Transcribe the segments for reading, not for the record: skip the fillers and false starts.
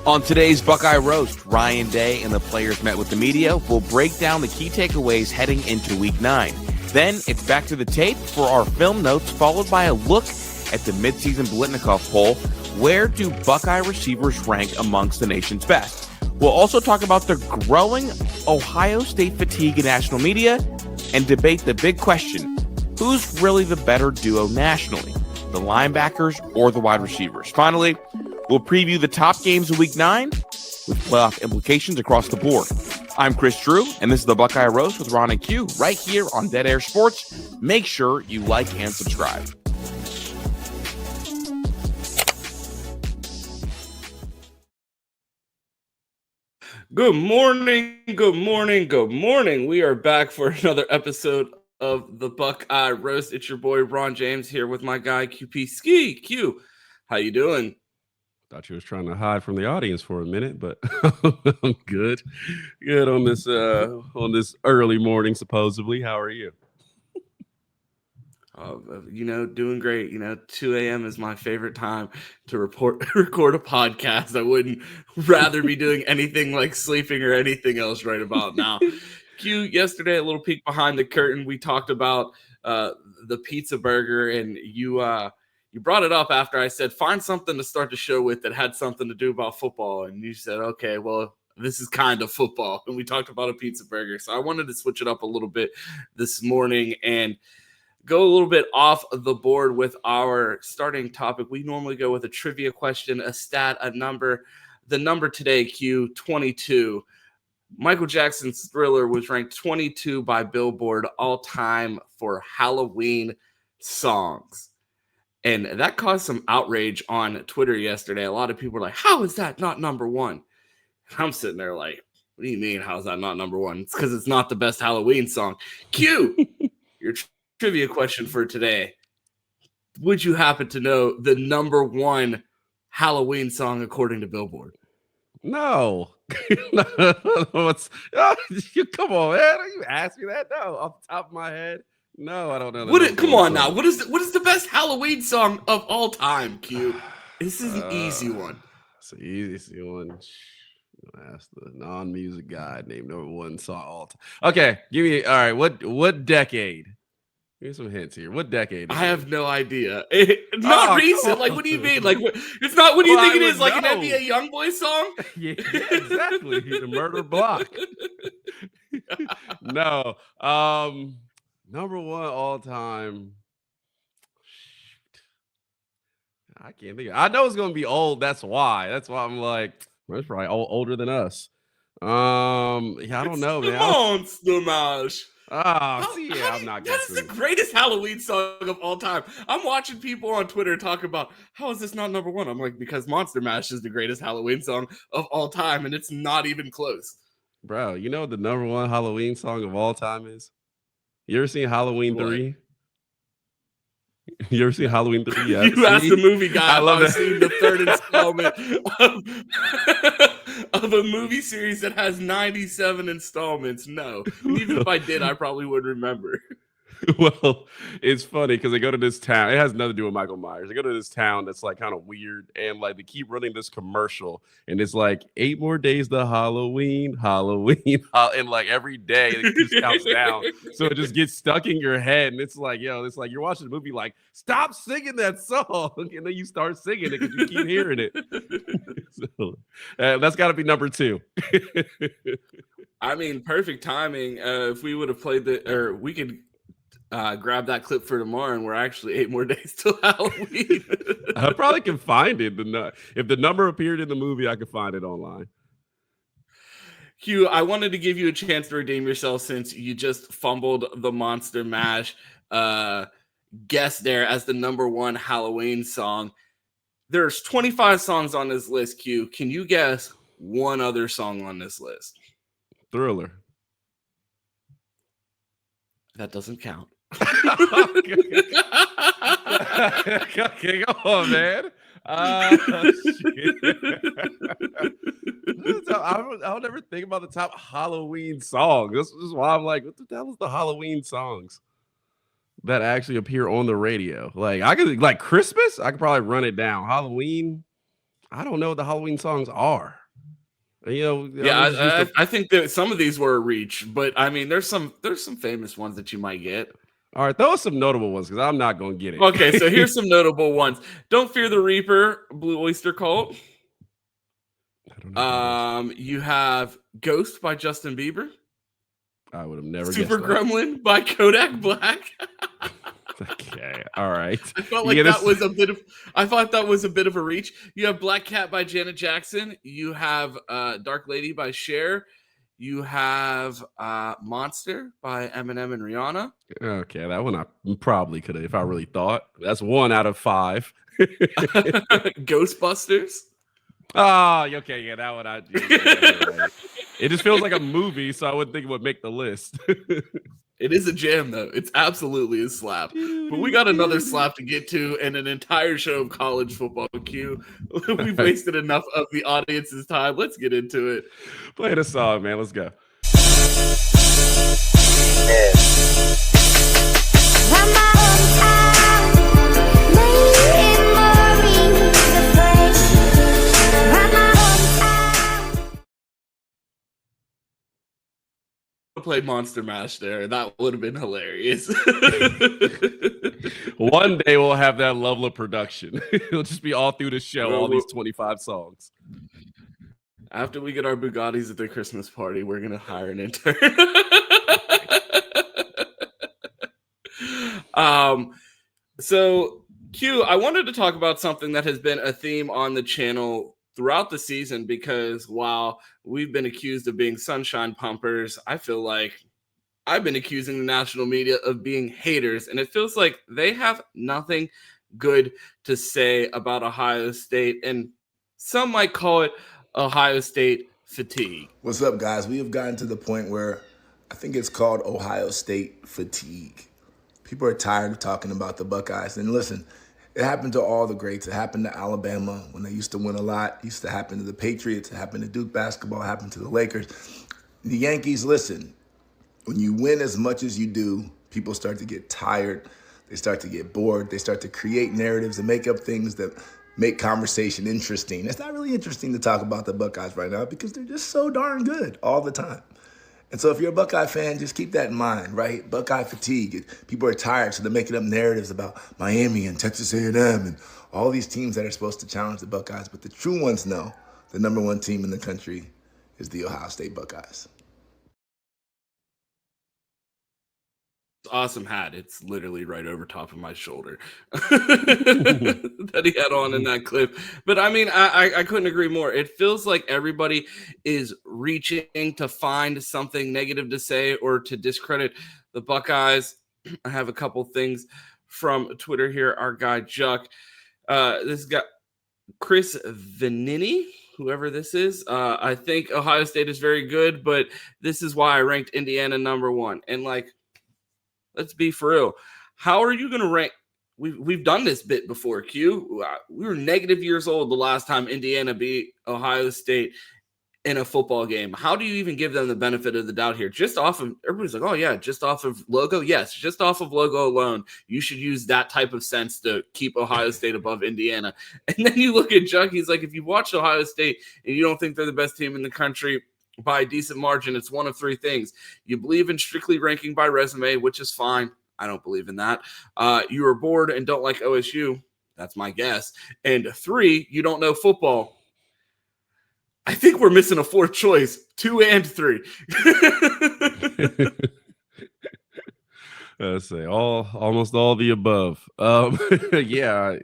On today's Buckeye Roast, Ryan Day and the players met with the media. We'll break down the key takeaways heading into Week 9. Then it's back to the tape for our film notes, followed by a look at the midseason Blitnikoff Poll. Where do Buckeye receivers rank amongst the nation's best? We'll also talk about the growing Ohio State fatigue in national media and debate the big question: who's really the better duo nationally, the linebackers or the wide receivers? Finally, we'll preview the top games of Week 9 with playoff implications across the board. I'm Chris Drew, and this is the Buckeye Roast with Ron and Q right here on Dead Air Sports. Make sure you like and subscribe. Good morning, good morning, good morning. We are back for another episode of the Buckeye Roast. It's your boy Ron James here with my guy QP Ski. Q, how you doing? Thought you was trying to hide from the audience for a minute, but I'm good. Good on this early morning, supposedly. How are you? Doing great. 2 a.m. is my favorite time to record a podcast. I wouldn't rather be doing anything like sleeping or anything else right about now. Q, yesterday, a little peek behind the curtain. We talked about the pizza burger, and you brought it up after I said, find something to start the show with that had something to do about football. And you said, okay, well, this is kind of football. And we talked about a pizza burger. So I wanted to switch it up a little bit this morning and go a little bit off the board with our starting topic. We normally go with a trivia question, a stat, a number. The number today, Q, 22. Michael Jackson's Thriller was ranked 22 by Billboard all time for Halloween songs. And that caused some outrage on Twitter yesterday. A lot of people were like, how is that not number one? And I'm sitting there like, what do you mean, how is that not number one? It's because it's not the best Halloween song. Q, your trivia question for today. Would you happen to know the number one Halloween song according to Billboard? No. Come on, man. Are you asking that? No, off the top of my head. No, I don't know. Come on now. What is the best Halloween song of all time, Q? This is an easy one. It's an easy one. Ask the non-music guy. Name number one song all time. Okay, give me. All right, what decade? Give me some hints here. What decade? I have no idea. Not recent. Like, what do you mean? Like, it's not. What do you think it is? Like an NBA YoungBoy song? Yeah, exactly. The Murder Block. No. Number one all time. I can't think. I know it's gonna be old. That's why. I'm like, well, it's probably older than us. Yeah, I don't know, man. Monster Mash. I'm not. That is the greatest Halloween song of all time. I'm watching people on Twitter talk about how is this not number one. I'm like, because Monster Mash is the greatest Halloween song of all time, and it's not even close. Bro, you know what the number one Halloween song of all time is? You ever seen Halloween 3? You ever seen Halloween 3? Yeah, you asked the movie guy. I love I've seen the third installment of a movie series that has 97 installments. No, even if I did, I probably would remember. Well, it's funny because they go to this town. It has nothing to do with Michael Myers. They go to this town that's like kind of weird, and like they keep running this commercial, and it's like 8 more days to Halloween, and like every day it just counts down. So it just gets stuck in your head, and it's like you're watching the movie, like, stop singing that song, and then you start singing it because you keep hearing it. So, that's got to be number 2. I mean, perfect timing. If we would have played we could grab that clip for tomorrow, and we're actually 8 more days till Halloween. I probably can find it. If the number appeared in the movie, I could find it online. Q, I wanted to give you a chance to redeem yourself since you just fumbled the Monster Mash guess there as the number one Halloween song. There's 25 songs on this list, Q. Can you guess one other song on this list? Thriller. That doesn't count. Okay, go on, man. I'll never think about the top Halloween song. This is why I'm like, what the hell is the Halloween songs that actually appear on the radio? Like, I could, like, Christmas, I could probably run it down. Halloween, I don't know what the Halloween songs are. You know, Yeah, I think that some of these were a reach, but I mean, there's some famous ones that you might get. All right, those are some notable ones because I'm not going to get it. Okay, so here's some notable ones. Don't Fear the Reaper, Blue Oyster Cult. I don't know You have Ghost by Justin Bieber. I would have never Super guessed that. Gremlin by Kodak Black. Okay, all right. I felt like that was a bit of. I thought that was a bit of a reach. You have Black Cat by Janet Jackson. You have Dark Lady by Cher. You have Monster by Eminem and Rihanna. Okay, that one I probably could have if I really thought. That's 1 out of 5. Ghostbusters. Oh, okay, yeah, that one I. Yeah, right. It just feels like a movie, so I wouldn't think it would make the list. It is a jam, though. It's absolutely a slap. But we got another slap to get to and an entire show of college football. Q. We've wasted enough of the audience's time. Let's get into it. Play the song, man. Let's go. Play Monster Mash there. That would have been hilarious. One day we'll have that level of production. It'll just be all through the show, all these 25 songs. After we get our Bugattis at the Christmas party, we're going to hire an intern. So, Q, I wanted to talk about something that has been a theme on the channel throughout the season, because while we've been accused of being sunshine pumpers, I feel like I've been accusing the national media of being haters, and it feels like they have nothing good to say about Ohio State, and some might call it Ohio State fatigue. What's up, guys? We have gotten to the point where I think it's called Ohio State fatigue. People are tired of talking about the Buckeyes, and listen, it happened to all the greats. It happened to Alabama when they used to win a lot. It used to happen to the Patriots. It happened to Duke basketball. It happened to the Lakers. The Yankees, listen, when you win as much as you do, people start to get tired. They start to get bored. They start to create narratives and make up things that make conversation interesting. It's not really interesting to talk about the Buckeyes right now because they're just so darn good all the time. And so if you're a Buckeye fan, just keep that in mind, right? Buckeye fatigue. People are tired, so they're making up narratives about Miami and Texas A&M and all these teams that are supposed to challenge the Buckeyes. But the true ones know the number one team in the country is the Ohio State Buckeyes. Awesome hat. It's literally right over top of my shoulder that he had on in that clip. But I mean, I couldn't agree more. It feels like everybody is reaching to find something negative to say or to discredit the Buckeyes. I have a couple things from Twitter here. Our guy Juck, this guy Chris Vanini, whoever this is. I think Ohio State is very good, but this is why I ranked Indiana number 1. And like, let's be for real. How are you going to rank? We've done this bit before, Q. We were negative years old the last time Indiana beat Ohio State in a football game. How do you even give them the benefit of the doubt here? Just off of, everybody's like, oh yeah, just off of logo. Yes, just off of logo alone, you should use that type of sense to keep Ohio State above Indiana. And then you look at Chuck, he's like, if you watch Ohio State and you don't think they're the best team in the country by a decent margin, it's one of 3 things. You believe in strictly ranking by resume, which is fine. I don't believe in that. You are bored and don't like OSU. That's my guess. And 3, you don't know football. I think we're missing a 4th choice, 2 and 3. Let's say almost all the above. Yeah,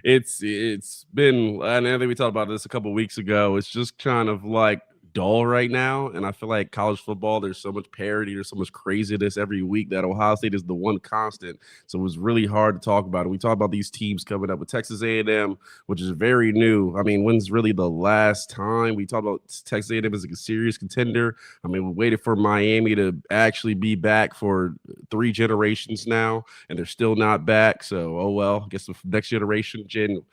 it's been, and I think we talked about this a couple of weeks ago. It's just kind of like dull right now, and I feel like college football, there's so much parity, there's so much craziness every week that Ohio State is the one constant. So it was really hard to talk about it. We talk about these teams coming up with Texas A&M, which is very new. I mean, when's really the last time we talked about Texas A&M as a serious contender? I mean, we waited for Miami to actually be back for 3 generations now, and they're still not back. So, oh well, I guess the next generation, Gen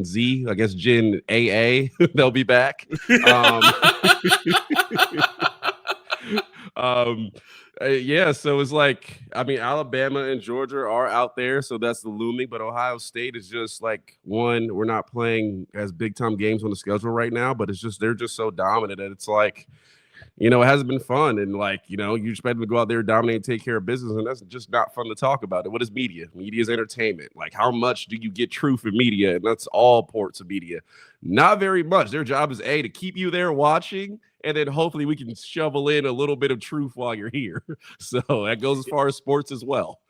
Z, I guess Gen AA, they'll be back. Yeah, so it's like, I mean, Alabama and Georgia are out there, so that's the looming. But Ohio State is just like, one, we're not playing as big time games on the schedule right now, but it's just they're just so dominant that it's like, it hasn't been fun. And like, you expect them to go out there, dominate, and take care of business, and that's just not fun to talk about. And what is media? Media is entertainment. Like, how much do you get truth in media? And that's all ports of media. Not very much. Their job is to keep you there watching, and then hopefully we can shovel in a little bit of truth while you're here. So that goes as far as sports as well.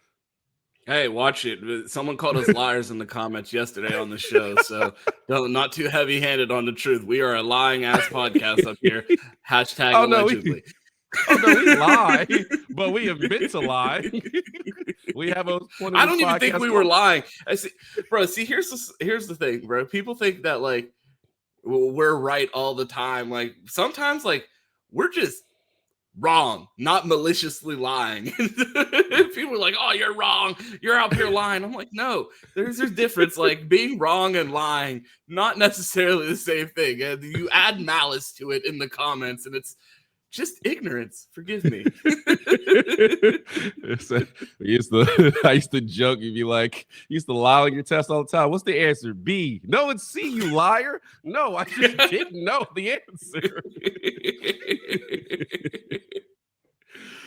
Hey, watch it. Someone called us liars in the comments yesterday on the show, so not too heavy-handed on the truth. We are a lying-ass podcast up here. Hashtag allegedly. We lie, but we admit to lie. We have a. I don't even think we were lying. Here's the thing, bro. People think that like we're right all the time. Like sometimes, like we're just wrong, not maliciously lying. People are like, "Oh, you're wrong. You're out here lying." I'm like, no, there's a difference. Like being wrong and lying, not necessarily the same thing. And you add malice to it in the comments, and it's just ignorance. Forgive me. I used to joke. You'd be like, you used to lie on your test all the time. What's the answer? B. No, it's C, you liar. No, I just didn't know the answer.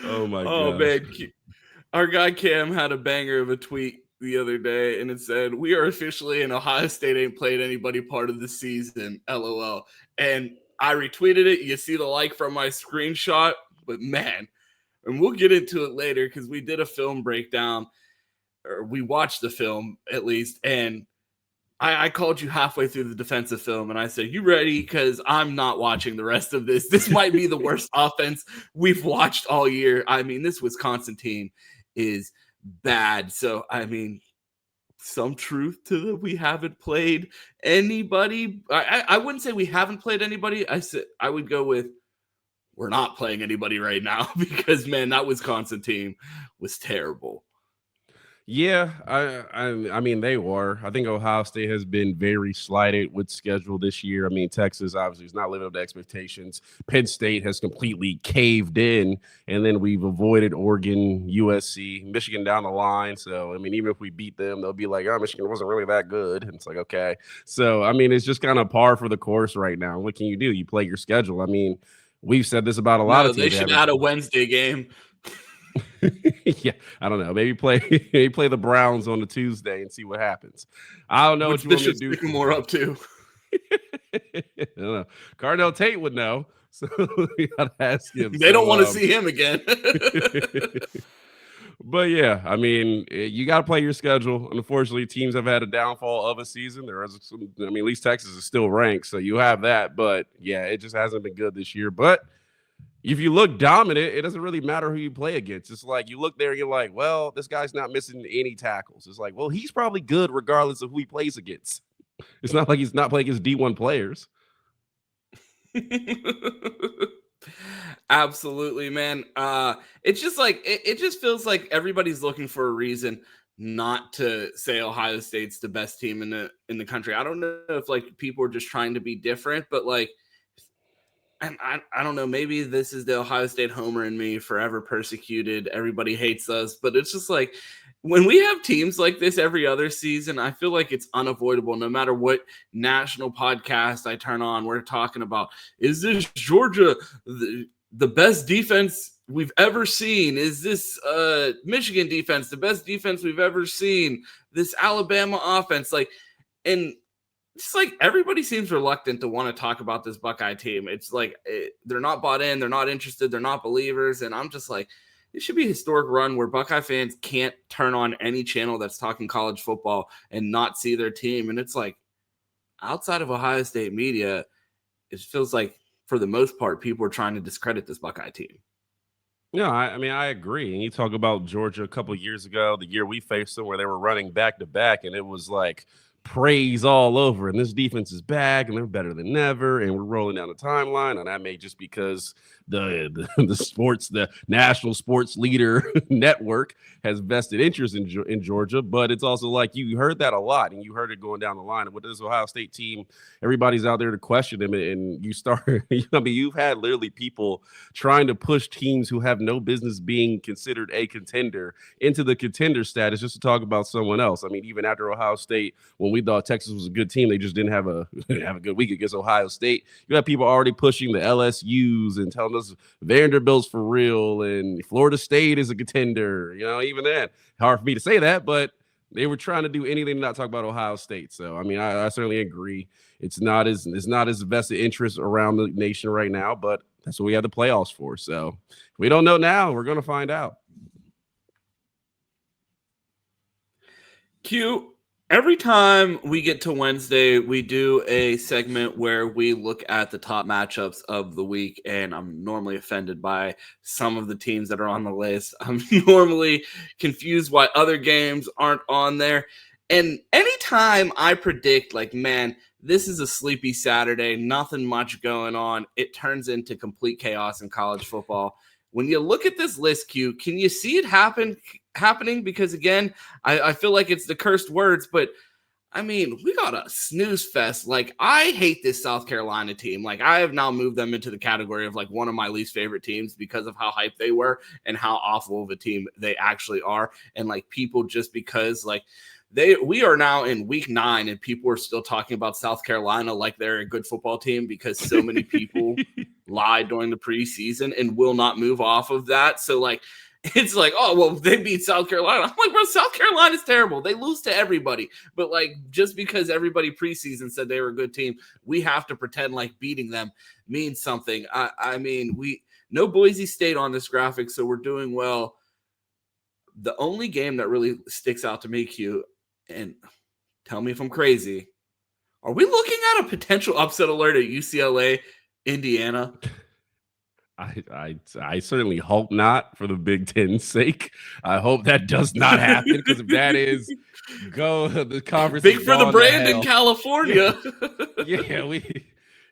Oh my god. Oh man. Our guy Cam had a banger of a tweet the other day, and it said, "We are officially in Ohio State ain't played anybody part of the season. LOL." And I retweeted it. You see the like from my screenshot, but man, and we'll get into it later because we did a film breakdown, or we watched the film at least, and I called you halfway through the defensive film, and I said, "You ready? Because I'm not watching the rest of this. This might be the worst offense we've watched all year." I mean, this Wisconsin team is bad. So, I mean, some truth to that. We haven't played anybody. I wouldn't say we haven't played anybody. I would go with we're not playing anybody right now because, man, that Wisconsin team was terrible. Yeah, I mean, they were. I think Ohio State has been very slighted with schedule this year. I mean, Texas obviously is not living up to expectations. Penn State has completely caved in, and then we've avoided Oregon, USC, Michigan down the line. So, I mean, even if we beat them, they'll be like, "Oh, Michigan wasn't really that good." And it's like, okay. So, I mean, it's just kind of par for the course right now. What can you do? You play your schedule. I mean, we've said this about a lot of teams. They should add a Wednesday game. Yeah, I don't know. Maybe play the Browns on the Tuesday and see what happens. I don't know what you want me to do. More up to. I don't know. Cardell Tate would know, so we gotta ask him. They don't want to see him again. But yeah, I mean, you got to play your schedule. Unfortunately, teams have had a downfall of a season. There is some, I mean, at least Texas is still ranked, so you have that. But yeah, it just hasn't been good this year. But if you look dominant, it doesn't really matter who you play against. It's like you look there and you're like, well, this guy's not missing any tackles. It's like, well, he's probably good regardless of who he plays against. It's not like he's not playing against D1 players. Absolutely, man. It's just like it just feels like everybody's looking for a reason not to say Ohio State's the best team in the country. I don't know if like people are just trying to be different, but like, and I don't know, maybe this is the Ohio State homer in me, forever persecuted. Everybody hates us, but it's just like when we have teams like this every other season, I feel like it's unavoidable. No matter what national podcast I turn on, we're talking about, is this Georgia the best defense we've ever seen? Is this Michigan defense the best defense we've ever seen? This Alabama offense, like, and it's like everybody seems reluctant to want to talk about this Buckeye team. It's like they're not bought in, they're not interested, they're not believers, and I'm just like, it should be a historic run where Buckeye fans can't turn on any channel that's talking college football and not see their team. And it's like, outside of Ohio State media, it feels like for the most part, people are trying to discredit this Buckeye team. No, I mean, I agree. And you talk about Georgia a couple of years ago, the year we faced them, where they were running back to back, and it was like praise all over, and this defense is back and they're better than ever, and we're rolling down the timeline. And that may just because the national sports leader network has vested interest in Georgia, but it's also like you heard that a lot, and you heard it going down the line. And with this Ohio State team, everybody's out there to question them, and you start. I mean, you've had literally people trying to push teams who have no business being considered a contender into the contender status just to talk about someone else. I mean, even after Ohio State, when we thought Texas was a good team, they just didn't have a good week against Ohio State. You have people already pushing the LSUs and telling us Vanderbilt's for real and Florida State is a contender. Even then, hard for me to say that, but they were trying to do anything to not talk about Ohio State. So, I mean, I certainly agree. It's not as vested interest around the nation right now, but that's what we have the playoffs for. So if we don't know now, we're going to find out. Q, every time we get to Wednesday, we do a segment where we look at the top matchups of the week, and I'm normally offended by some of the teams that are on the list. I'm normally confused why other games aren't on there. And anytime I predict, like, man, this is a sleepy Saturday, nothing much going on, it turns into complete chaos in college football. When you look at this list, Q, can you see it happening? Because, again, I feel like it's the cursed words, but, I mean, we got a snooze fest. Like, I hate this South Carolina team. Like, I have now moved them into the category of, like, one of my least favorite teams because of how hyped they were and how awful of a team they actually are. And, like, people just because, like, we are now in week 9 and people are still talking about South Carolina like they're a good football team because so many people lied during the preseason and will not move off of that. So, like, it's like, oh, well, they beat South Carolina. I'm like, bro, South Carolina's terrible. They lose to everybody. But, like, just because everybody preseason said they were a good team, we have to pretend like beating them means something. I mean, no Boise State on this graphic, so we're doing well. The only game that really sticks out to me, Q, and tell me if I'm crazy, are we looking at a potential upset alert at UCLA, Indiana? I certainly hope not, for the Big Ten's sake. I hope that does not happen, because if that is, the conference big for the brand in California. Yeah,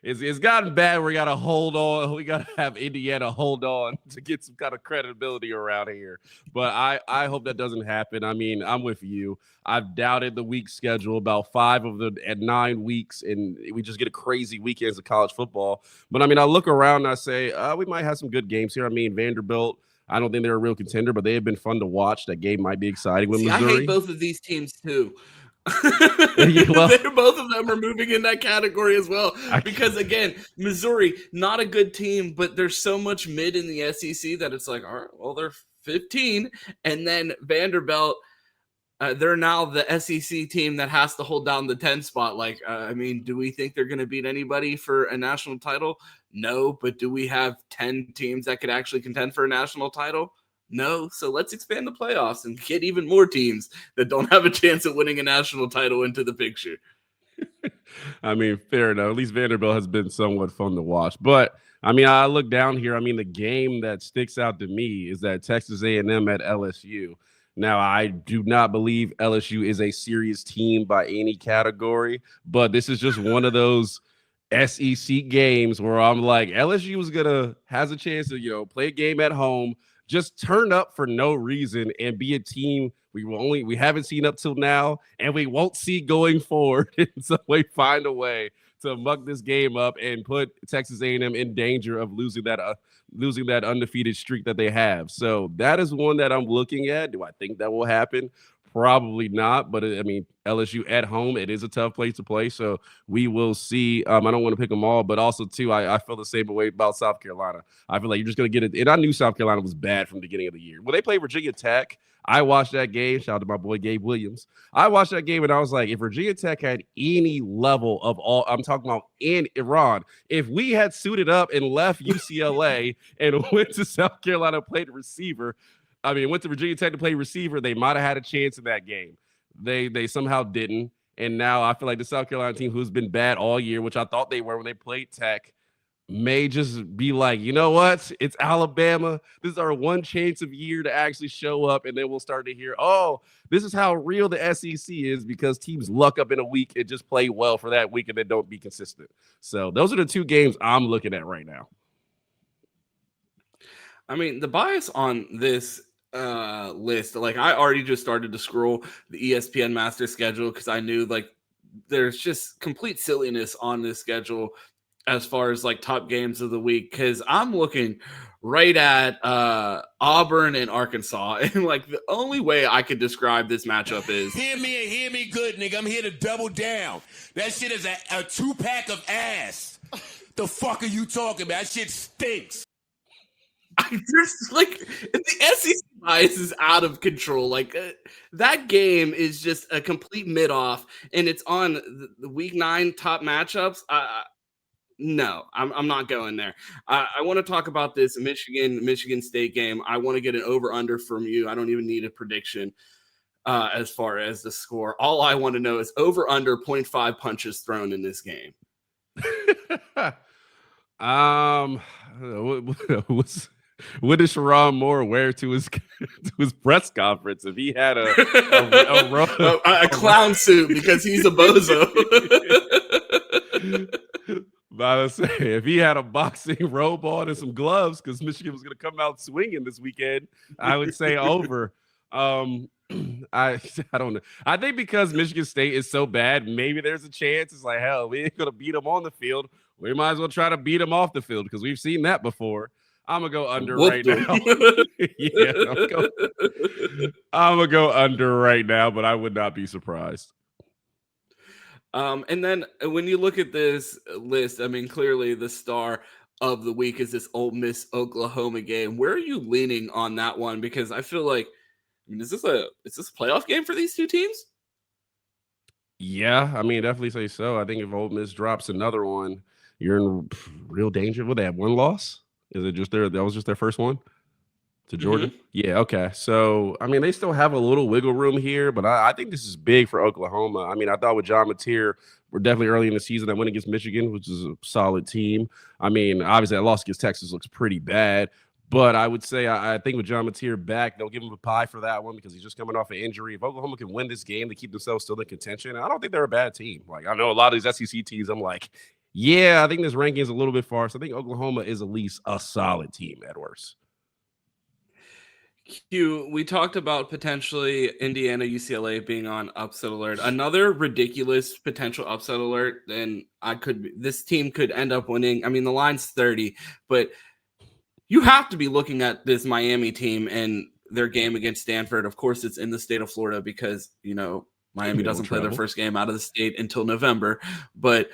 it's gotten bad. We got to hold on. We got to have Indiana hold on to get some kind of credibility around here. But I hope that doesn't happen. I mean, I'm with you. I've doubted the week schedule about 5 of the 9 weeks, and we just get a crazy weekends of college football. But, I mean, I look around and I say, we might have some good games here. I mean, Vanderbilt, I don't think they're a real contender, but they have been fun to watch. That game might be exciting with Missouri. I hate both of these teams, too. Well, both of them are moving in that category as well, because again, Missouri, not a good team, but there's so much mid in the SEC that it's like, all right, well, they're 15, and then Vanderbilt, they're now the SEC team that has to hold down the 10 spot. Like, I mean, do we think they're going to beat anybody for a national title? No, but do we have 10 teams that could actually contend for a national title? No, so let's expand the playoffs and get even more teams that don't have a chance at winning a national title into the picture. I mean, fair enough. At least Vanderbilt has been somewhat fun to watch. But, I mean, I look down here. I mean, the game that sticks out to me is that Texas A&M at LSU. Now, I do not believe LSU is a serious team by any category, but this is just one of those SEC games where I'm like, LSU has a chance to, play a game at home, just turn up for no reason and be a team we haven't seen up till now, and we won't see going forward in some way. Find a way to muck this game up and put Texas A&M in danger of losing that undefeated streak that they have. So that is one that I'm looking at. Do I think that will happen? Probably not, but I mean, LSU at home, it is a tough place to play, so we will see. I don't want to pick them all, but also, too, I feel the same way about South Carolina. I feel like you're just going to get it, and I knew South Carolina was bad from the beginning of the year. When they played Virginia Tech, I watched that game. Shout out to my boy Gabe Williams. I watched that game, and I was like, if Virginia Tech had any level of I'm talking about in Iran, if we had suited up and left UCLA and went to South Carolina and played receiver, went to Virginia Tech to play receiver, they might have had a chance in that game. They somehow didn't. And now I feel like the South Carolina team, who's been bad all year, which I thought they were when they played Tech, may just be like, you know what? It's Alabama. This is our one chance of year to actually show up. And then we'll start to hear, oh, this is how real the SEC is, because teams luck up in a week and just play well for that week and then don't be consistent. So those are the two games I'm looking at right now. I mean, the bias on this list, like I already just started to scroll the ESPN master schedule because I knew like there's just complete silliness on this schedule as far as like top games of the week, because I'm looking right at Auburn and Arkansas, and like the only way I could describe this matchup is hear me good, nigga. I'm here to double down. That shit is a 2-pack of ass. The fuck are you talking about? That shit stinks. Just like the SEC bias is out of control. Like that game is just a complete mid-off, and it's on the week 9 top matchups. No, I'm not going there. I want to talk about this Michigan State game. I want to get an over-under from you. I don't even need a prediction as far as the score. All I want to know is over-under 0.5 punches thrown in this game. What does Sharon Moore wear to his press conference if he had a clown suit because he's a bozo? About to say, if he had a boxing robe on and some gloves, because Michigan was going to come out swinging this weekend, I would say over. I don't know. I think because Michigan State is so bad, maybe there's a chance. It's like, hell, we ain't going to beat them on the field. We might as well try to beat them off the field because we've seen that before. I'm going to go under right now. Yeah, I'm going to go under right now, but I would not be surprised. And then when you look at this list, I mean, clearly the star of the week is this Ole Miss Oklahoma game. Where are you leaning on that one? Because I feel like, I mean, is this a playoff game for these two teams? Yeah, I mean, definitely say so. I think if Ole Miss drops another one, you're in real danger. Would they have one loss? Is it just that was just their first one to Georgia? Mm-hmm. Yeah, okay. So, I mean, they still have a little wiggle room here, but I think this is big for Oklahoma. I mean, I thought with John Mateer, we're definitely early in the season that went against Michigan, which is a solid team. I mean, obviously that loss against Texas looks pretty bad, but I would say I think with John Mateer back, they'll give him a pie for that one because he's just coming off an injury. If Oklahoma can win this game to keep themselves still in contention, I don't think they're a bad team. Like, I know a lot of these SEC teams, I'm like, yeah, I think this ranking is a little bit far. So I think Oklahoma is at least a solid team at worst. Q, we talked about potentially Indiana, UCLA being on upset alert. Another ridiculous potential upset alert, and this team could end up winning. I mean, the line's 30, but you have to be looking at this Miami team and their game against Stanford. Of course, it's in the state of Florida because, you know, Miami doesn't play their first game out of the state until November, but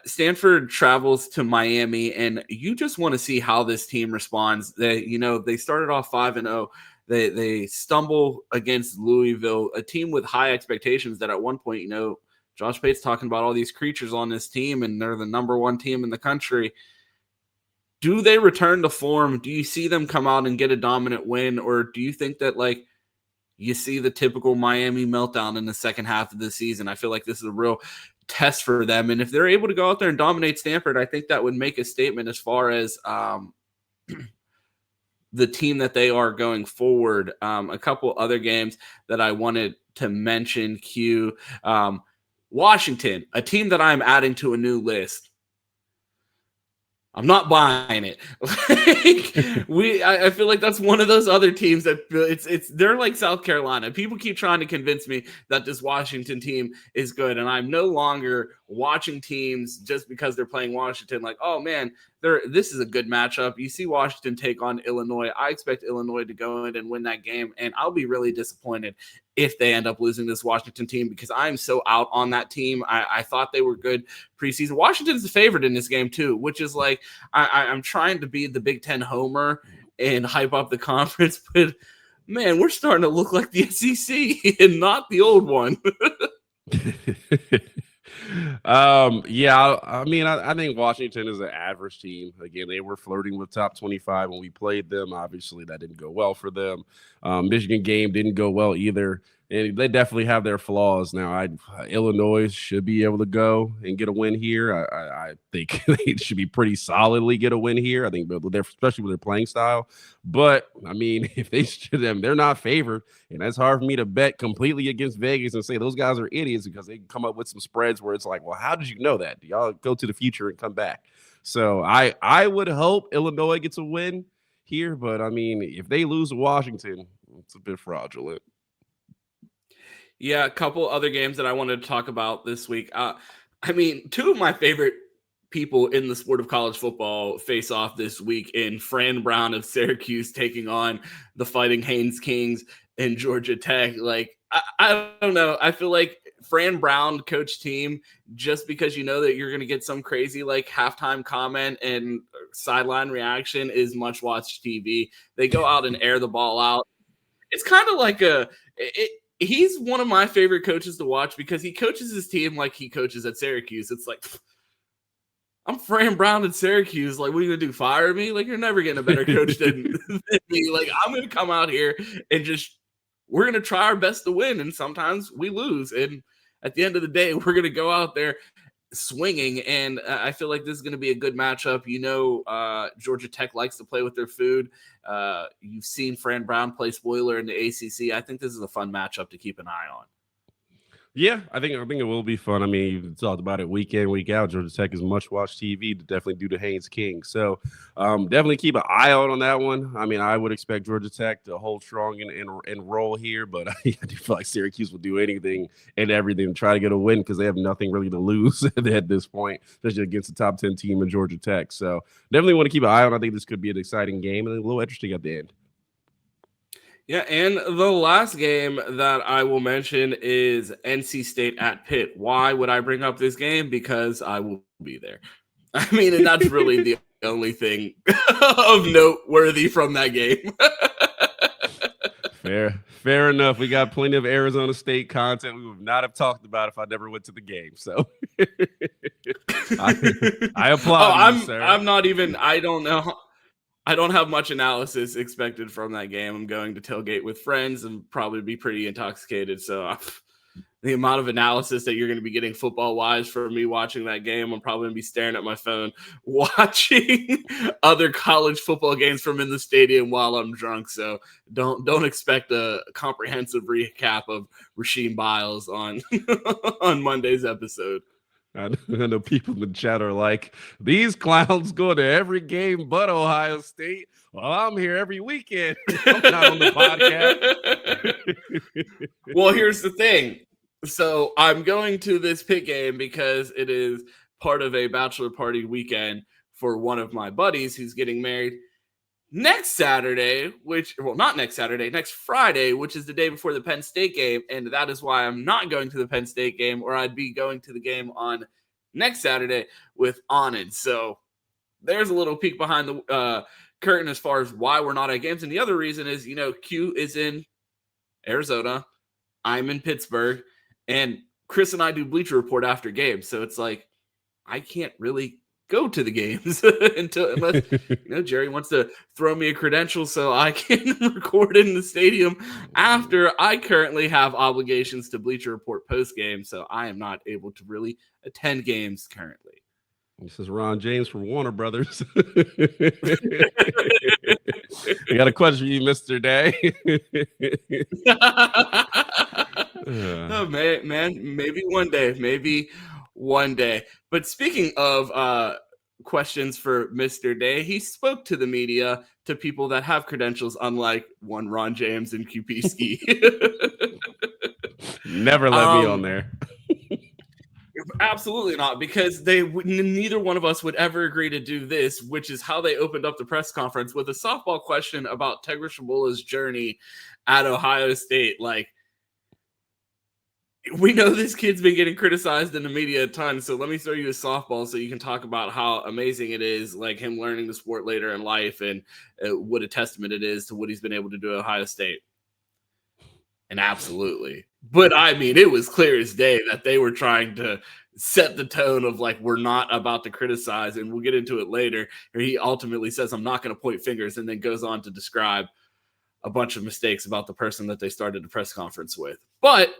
Stanford travels to Miami, and you just want to see how this team responds. They started off 5-0. They stumble against Louisville, a team with high expectations that at one point, you know, Josh Pate's talking about all these creatures on this team, and they're the number one team in the country. Do they return to form? Do you see them come out and get a dominant win, or do you think that, like, you see the typical Miami meltdown in the second half of the season? I feel like this is a real test for them. And if they're able to go out there and dominate Stanford, I think that would make a statement as far as the team that they are going forward. A couple other games that I wanted to mention, Q. Washington, a team that I'm adding to a new list. I'm not buying it. I feel like that's one of those other teams that they're like South Carolina. People keep trying to convince me that this Washington team is good, and I'm no longer watching teams just because they're playing Washington. Like, oh man, this is a good matchup. You see Washington take on Illinois. I expect Illinois to go in and win that game, and I'll be really disappointed if they end up losing this Washington team because I'm so out on that team. I thought they were good preseason. Washington's the favorite in this game too, which is like I'm trying to be the Big Ten homer and hype up the conference, but man, we're starting to look like the SEC and not the old one. Yeah, I mean, I think Washington is an average team. Again, they were flirting with top 25 when we played them. Obviously, that didn't go well for them. Michigan game didn't go well either. And they definitely have their flaws. Now, Illinois should be able to go and get a win here. I think they should be pretty solidly get a win here. I think they're especially with their playing style. But I mean, if they should them, they're not favored, and that's hard for me to bet completely against Vegas and say those guys are idiots because they come up with some spreads where it's like, well, how did you know that? Do y'all go to the future and come back? So I would hope Illinois gets a win here, but I mean, if they lose to Washington, it's a bit fraudulent. Yeah, a couple other games that I wanted to talk about this week. I mean, two of my favorite people in the sport of college football face off this week in Fran Brown of Syracuse taking on the Fighting Haynes Kings and Georgia Tech. Like, I don't know. I feel like Fran Brown coach team, just because you know that you're going to get some crazy like halftime comment and sideline reaction is much watched TV. They go out and air the ball out. It's kind of like he's one of my favorite coaches to watch because he coaches his team like he coaches at Syracuse. It's like, I'm Fran Brown at Syracuse. Like, what are you going to do? Fire me? Like, you're never getting a better coach than me. Like, I'm going to come out here and we're going to try our best to win. And sometimes we lose. And at the end of the day, we're going to go out there swinging. And I feel like this is going to be a good matchup. You know, Georgia Tech likes to play with their food. You've seen Fran Brown play spoiler in the ACC. I think this is a fun matchup to keep an eye on. Yeah, I think it will be fun. I mean, you talked about it week in, week out. Georgia Tech is much watched TV to definitely do the Haynes King. So definitely keep an eye out on that one. I mean, I would expect Georgia Tech to hold strong and roll here, but I do feel like Syracuse will do anything and everything to try to get a win because they have nothing really to lose at this point, especially against the top 10 team in Georgia Tech. So definitely want to keep an eye on. I think this could be an exciting game and a little interesting at the end. Yeah, and the last game that I will mention is NC State at Pitt. Why would I bring up this game? Because I will be there. I mean, and that's really the only thing of noteworthy from that game. Fair enough. We got plenty of Arizona State content we would not have talked about if I never went to the game. So I applaud you, sir. I'm not even – I don't know – I don't have much analysis expected from that game. I'm going to tailgate with friends and probably be pretty intoxicated. So the amount of analysis that you're going to be getting football-wise from me watching that game, I'm probably going to be staring at my phone watching other college football games from in the stadium while I'm drunk. So don't expect a comprehensive recap of Rasheem Biles on on Monday's episode. I know people in the chat are like, these clowns go to every game but Ohio State. Well, I'm here every weekend. I'm not on the podcast. Well, here's the thing. So I'm going to this Pitt game because it is part of a bachelor party weekend for one of my buddies who's getting married next Saturday, next Friday, which is the day before the Penn State game. And that is why I'm not going to the Penn State game, or I'd be going to the game on next Saturday with Anand. So there's a little peek behind the curtain as far as why we're not at games. And the other reason is, you know, Q is in Arizona. I'm in Pittsburgh. And Chris and I do Bleacher Report after games. So it's like, I can't really go to the games unless Jerry wants to throw me a credential so I can record in the stadium after I currently have obligations to Bleacher Report post game, so I am not able to really attend games currently. This is Ron James from Warner Brothers. We got a question for you, Mr. Day. Oh, man, maybe one day. But speaking of questions for Mr. Day, he spoke to the media, to people that have credentials, unlike one Ron James and QP Ski. Never let me on there. Absolutely not, because neither one of us would ever agree to do this, which is how they opened up the press conference with a softball question about Tegra Shambula's journey at Ohio State. Like, we know this kid's been getting criticized in the media a ton, so let me throw you a softball so you can talk about how amazing it is, like him learning the sport later in life, and what a testament it is to what he's been able to do at Ohio State. And absolutely. But I mean, it was clear as day that they were trying to set the tone of like, we're not about to criticize, and we'll get into it later. He ultimately says, I'm not going to point fingers, and then goes on to describe a bunch of mistakes about the person that they started the press conference with. But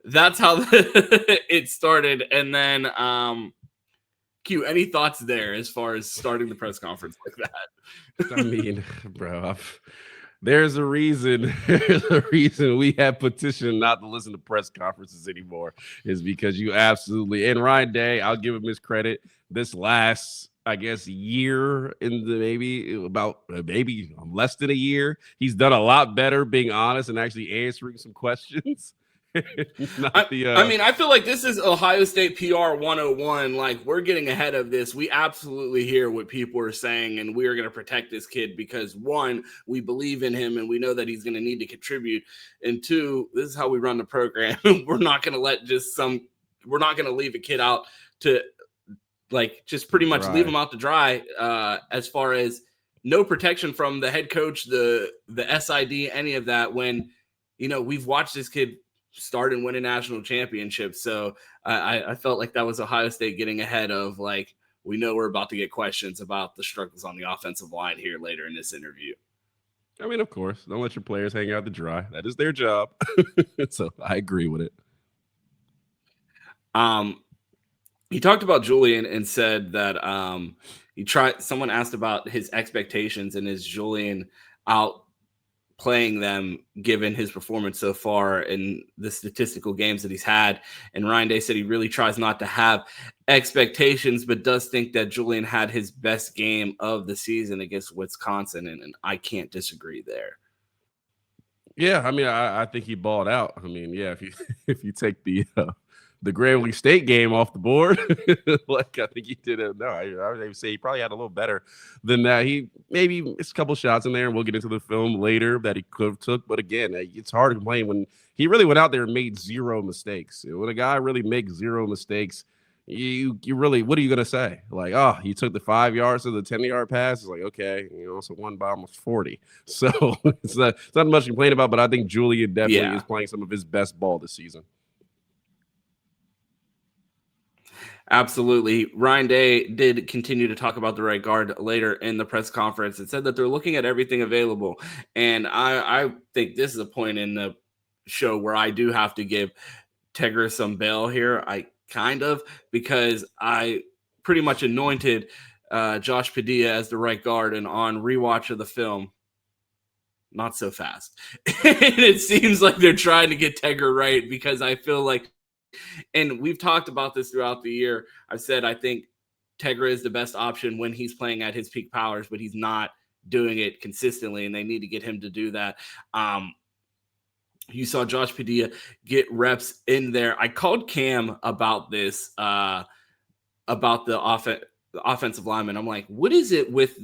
that's how it started. And then, Q, any thoughts there as far as starting the press conference like that? I mean, bro, there's a reason. There's a reason we have petitioned not to listen to press conferences anymore. Is because you absolutely, and Ryan Day, I'll give him his credit. This last, I guess, year in the maybe less than a year, he's done a lot better being honest and actually answering some questions. I feel like this is Ohio State PR 101. Like, we're getting ahead of this. We absolutely hear what people are saying, and we are going to protect this kid because, one, we believe in him and we know that he's going to need to contribute. And two, this is how we run the program. We're not going to we're not going to leave a kid out to, like, just pretty much leave him out to dry as far as no protection from the head coach, the SID, any of that, when, we've watched this kid start and win a national championship. So I felt like that was Ohio State getting ahead of, like, we know we're about to get questions about the struggles on the offensive line here later in this interview. I mean, of course, don't let your players hang out to dry. That is their job. So I agree with it. He talked about Julian and said that someone asked about his expectations and is Julian out playing them given his performance so far in the statistical games that he's had. And Ryan Day said he really tries not to have expectations, but does think that Julian had his best game of the season against Wisconsin. And I can't disagree there. Yeah, I mean, I think he balled out. I mean, yeah, if you take the Grambling State game off the board, like I think he did I would say he probably had a little better than that. He maybe it's a couple shots in there, and we'll get into the film later that he could have took. But again, it's hard to complain when he really went out there and made zero mistakes. When a guy really makes zero mistakes, you really, what are you gonna say? Like, oh, he took the 5 yards to the 10-yard pass. It's like, okay, so one by almost 40. So it's not much to complain about. But I think Julian definitely is playing some of his best ball this season. Absolutely. Ryan Day did continue to talk about the right guard later in the press conference and said that they're looking at everything available. And I think this is a point in the show where I do have to give Tegra some bail here. Because I pretty much anointed Josh Padilla as the right guard, and on rewatch of the film, not so fast. And it seems like they're trying to get Tegra right, because I feel like, and we've talked about this throughout the year, I've said I think Tegra is the best option when he's playing at his peak powers, but he's not doing it consistently, and they need to get him to do that. You saw Josh Padilla get reps in there. I called Cam about this, about the offensive lineman. I'm like, what is it with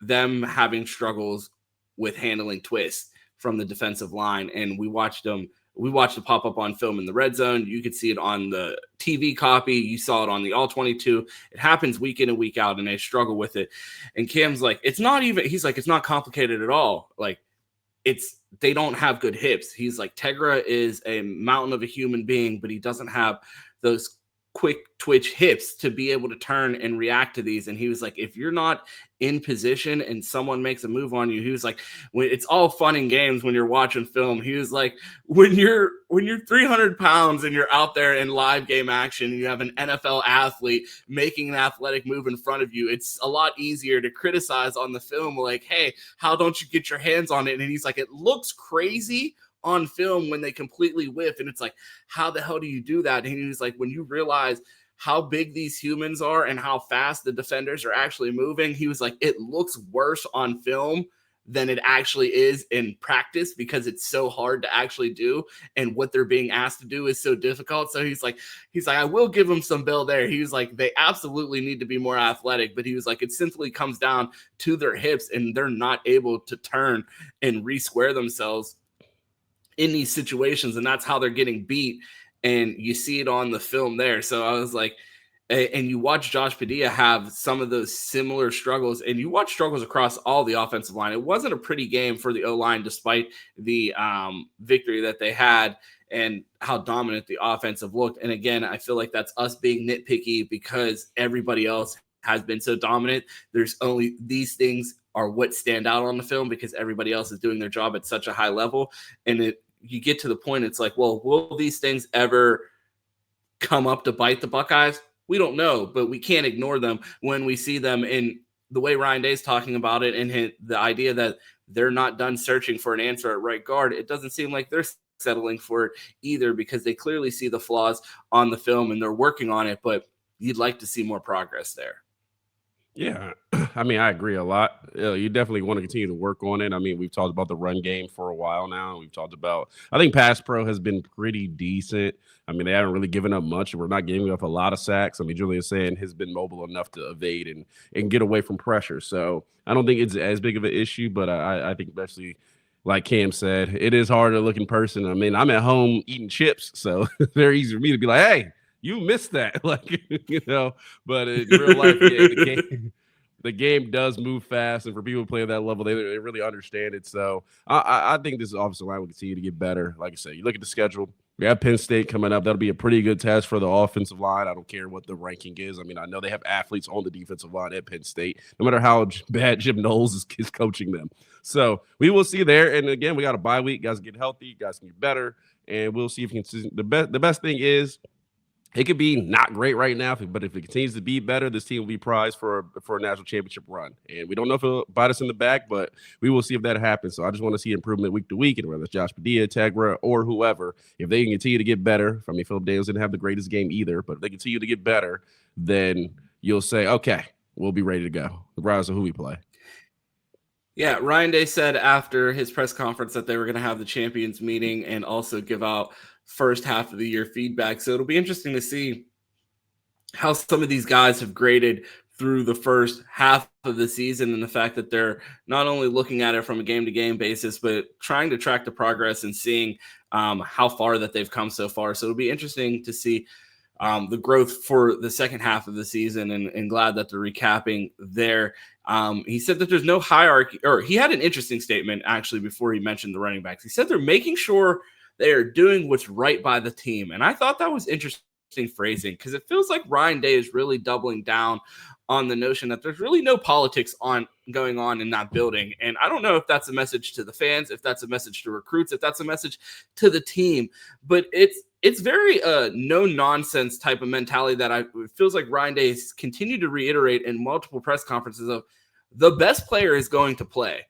them having struggles with handling twists from the defensive line? And we watched it pop up on film in the red zone. You could see it on the TV copy. You saw it on the All-22. It happens week in and week out, and they struggle with it. And Cam's like, he's like, it's not complicated at all. Like, they don't have good hips. He's like, Tegra is a mountain of a human being, but he doesn't have those quick twitch hips to be able to turn and react to these. And he was like, if you're not in position and someone makes a move on you, he was like, it's all fun and games when you're watching film. He was like, when you're 300 pounds and you're out there in live game action and you have an NFL athlete making an athletic move in front of you, it's a lot easier to criticize on the film. Like, hey, how don't you get your hands on it? And he's like, it looks crazy on film when they completely whiff. And it's like, how the hell do you do that? And he was like, when you realize how big these humans are and how fast the defenders are actually moving, he was like, it looks worse on film than it actually is in practice, because it's so hard to actually do, and what they're being asked to do is so difficult. So he's like, I will give him some bill there. He was like, they absolutely need to be more athletic, but he was like, it simply comes down to their hips, and they're not able to turn and re-square themselves in these situations, and that's how they're getting beat. And you see it on the film there. So I was like, and you watch Josh Padilla have some of those similar struggles, and you watch struggles across all the offensive line. It wasn't a pretty game for the O-line, despite the victory that they had and how dominant the offensive looked. And again, I feel like that's us being nitpicky because everybody else has been so dominant. There's only these things are what stand out on the film because everybody else is doing their job at such a high level. And you get to the point, it's like, well, will these things ever come up to bite the Buckeyes? We don't know, but we can't ignore them when we see them in the way Ryan Day's talking about it and the idea that they're not done searching for an answer at right guard. It doesn't seem like they're settling for it either because they clearly see the flaws on the film and they're working on it, but you'd like to see more progress there. Yeah, I mean, I agree a lot. You definitely want to continue to work on it. I mean, we've talked about the run game for a while now. We've talked about, I think pass pro has been pretty decent. I mean, they haven't really given up much. We're not giving up a lot of sacks. I mean, Julian Sayin has been mobile enough to evade and get away from pressure. So I don't think it's as big of an issue, but I think especially like Cam said, it is hard to look in person. I mean, I'm at home eating chips, so it's very easy for me to be like, hey, you missed that, like, you know, but in real life, yeah, the game does move fast, and for people who play at that level, they really understand it. So I think this offensive line will continue to get better. Like I said, you look at the schedule. We have Penn State coming up. That'll be a pretty good test for the offensive line. I don't care what the ranking is. I mean, I know they have athletes on the defensive line at Penn State, no matter how bad Jim Knowles is coaching them. So we will see there. And again, we got a bye week. Guys get healthy. Guys can get better. And we'll see if you can. The best thing is, it could be not great right now, but if it continues to be better, this team will be prized for a national championship run. And we don't know if it'll bite us in the back, but we will see if that happens. So I just want to see improvement week to week, and whether it's Josh Padilla, Tegra, or whoever, if they can continue to get better. I mean, Philip Daniels didn't have the greatest game either, but if they continue to get better, then you'll say, okay, we'll be ready to go, regardless of who we play. Yeah, Ryan Day said after his press conference that they were going to have the champions meeting and also give out first half of the year feedback. So it'll be interesting to see how some of these guys have graded through the first half of the season, and the fact that they're not only looking at it from a game-to-game basis, but trying to track the progress and seeing how far that they've come so far. So it'll be interesting to see the growth for the second half of the season, and glad that they're recapping there. He said that there's no hierarchy, or he had an interesting statement actually before he mentioned the running backs. He said they're making sure they are doing what's right by the team. And I thought that was interesting phrasing, because it feels like Ryan Day is really doubling down on the notion that there's really no politics going on in that building. And I don't know if that's a message to the fans, if that's a message to recruits, if that's a message to the team, but it's very no nonsense type of mentality that it feels like Ryan Day has continued to reiterate in multiple press conferences of the best player is going to play.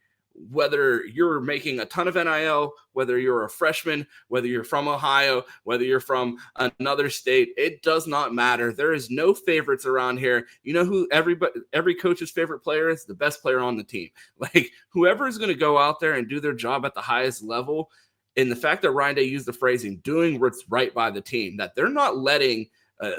Whether you're making a ton of NIL, whether you're a freshman, whether you're from Ohio, whether you're from another state, it does not matter. There is no favorites around here. You know who every coach's favorite player is? The best player on the team. Like, whoever is going to go out there and do their job at the highest level. And the fact that Ryan Day used the phrasing, doing what's right by the team, that they're not letting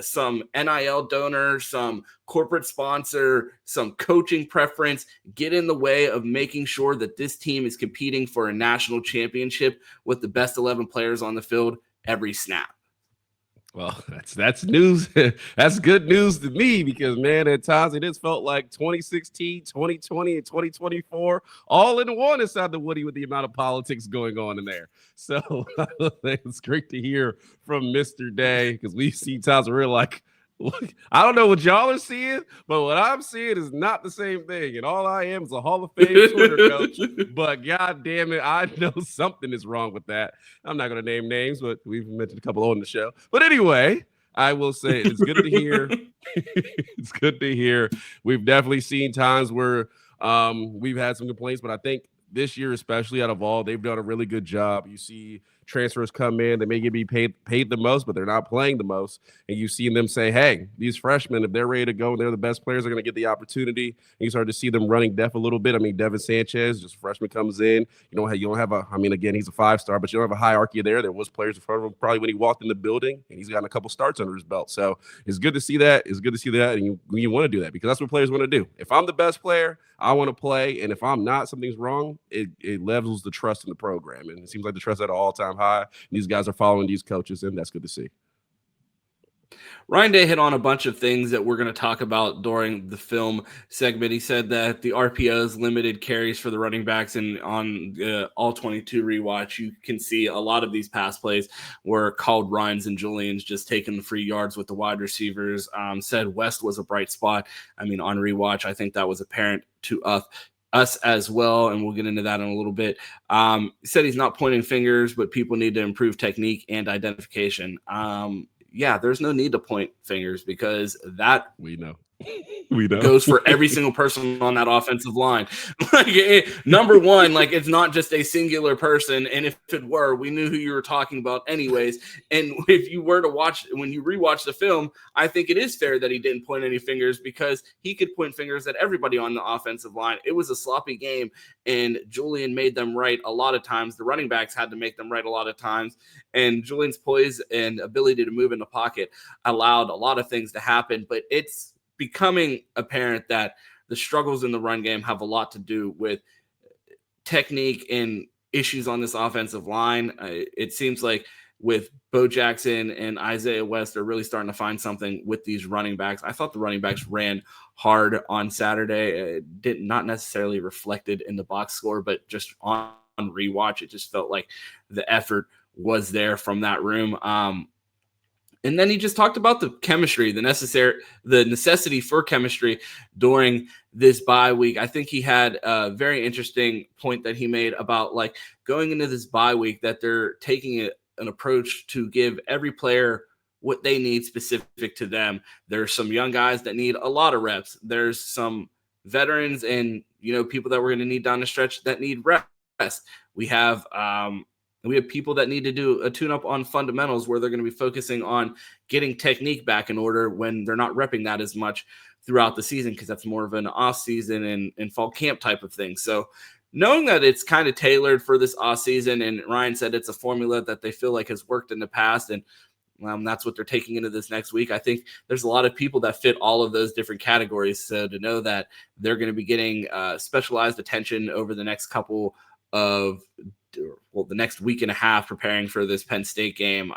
some NIL donor, some corporate sponsor, some coaching preference get in the way of making sure that this team is competing for a national championship with the best 11 players on the field every snap. Well, that's news. That's good news to me, because, man, at times it just felt like 2016, 2020, and 2024 all in one inside the Woody with the amount of politics going on in there. So it's great to hear from Mr. Day, because we've seen times where we're like, look, I don't know what y'all are seeing, but what I'm seeing is not the same thing. And all I am is a Hall of Fame Twitter coach. But God damn it, I know something is wrong with that. I'm not going to name names, but we've mentioned a couple on the show. But anyway, I will say it's good to hear. It's good to hear. We've definitely seen times where we've had some complaints, but I think this year, especially out of all, they've done a really good job. You see transfers come in, they may be paid the most, but they're not playing the most. And you've seen them say, hey, these freshmen, if they're ready to go and they're the best players, are going to get the opportunity. And you start to see them running depth a little bit. I mean, Devin Sanchez, just a freshman, comes in. You don't have again, he's a 5-star, but you don't have a hierarchy there. There was players in front of him probably when he walked in the building, and he's gotten a couple starts under his belt. So it's good to see that. It's good to see that. And you want to do that, because that's what players want to do. If I'm the best player, I want to play. And if I'm not, something's wrong. It levels the trust in the program. And it seems like the trust at an all-time high. These guys are following these coaches, and that's good to see. Ryan Day hit on a bunch of things that we're going to talk about during the film segment. He said that the RPOs limited carries for the running backs, and on all 22 rewatch, you can see a lot of these pass plays were called runs, and Julian's just taking the free yards with the wide receivers. Said West was a bright spot. I mean, on rewatch, I think that was apparent to us as well, and we'll get into that in a little bit. He said he's not pointing fingers, but people need to improve technique and identification. Yeah, there's no need to point fingers because that we know we know goes for every single person on that offensive line. Like, number one, like, it's not just a singular person, and if it were, we knew who you were talking about anyways. And if you were to watch, when you rewatch the film, I think it is fair that he didn't point any fingers because he could point fingers at everybody on the offensive line. It was a sloppy game, and Julian made them right a lot of times. The running backs had to make them right a lot of times, and Julian's poise and ability to move in the pocket allowed a lot of things to happen, but it's becoming apparent that the struggles in the run game have a lot to do with technique and issues on this offensive line. It seems like with Bo Jackson and Isaiah West, they're really starting to find something with these running backs. I thought the running backs ran hard on Saturday. It not necessarily reflected in the box score, but just on rewatch, it just felt like the effort was there from that room. And then he just talked about the chemistry, the necessity for chemistry during this bye week. I think he had a very interesting point that he made about, like, going into this bye week, that they're taking an approach to give every player what they need specific to them. There's some young guys that need a lot of reps. There's some veterans and, people that we're going to need down the stretch that need rest. We have people that need to do a tune-up on fundamentals where they're going to be focusing on getting technique back in order when they're not repping that as much throughout the season, because that's more of an off-season and fall camp type of thing. So knowing that it's kind of tailored for this off-season, and Ryan said it's a formula that they feel like has worked in the past, and that's what they're taking into this next week. I think there's a lot of people that fit all of those different categories. So to know that they're going to be getting specialized attention over the next couple of the next week and a half preparing for this Penn State game.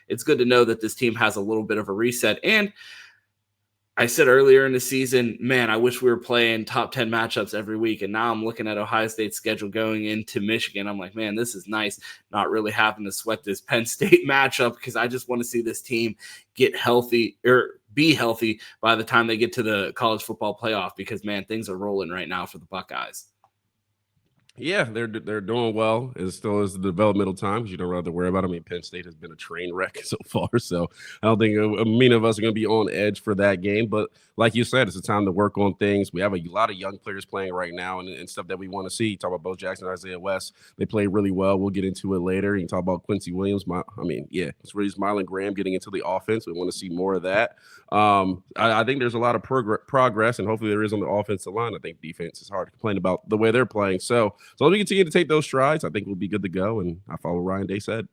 It's good to know that this team has a little bit of a reset. And I said earlier in the season, man, I wish we were playing top 10 matchups every week. And now I'm looking at Ohio State's schedule going into Michigan. I'm like, man, this is nice not really having to sweat this Penn State matchup, because I just want to see this team get healthy or be healthy by the time they get to the college football playoff, because, man, things are rolling right now for the Buckeyes. Yeah, they're doing well. It still is the developmental time because you don't really have to worry about it. I mean, Penn State has been a train wreck so far, so I don't think many of us are going to be on edge for that game. But like you said, it's a time to work on things. We have a lot of young players playing right now and stuff that we want to see. Talk about Bo Jackson, Isaiah West. They play really well. We'll get into it later. You can talk about Quincy Williams. It's really Mylan Graham getting into the offense. We want to see more of that. I think there's a lot of progress, and hopefully there is on the offensive line. I think defense is hard to complain about the way they're playing. So as we continue to take those strides, I think we'll be good to go. And I follow what Ryan Day said.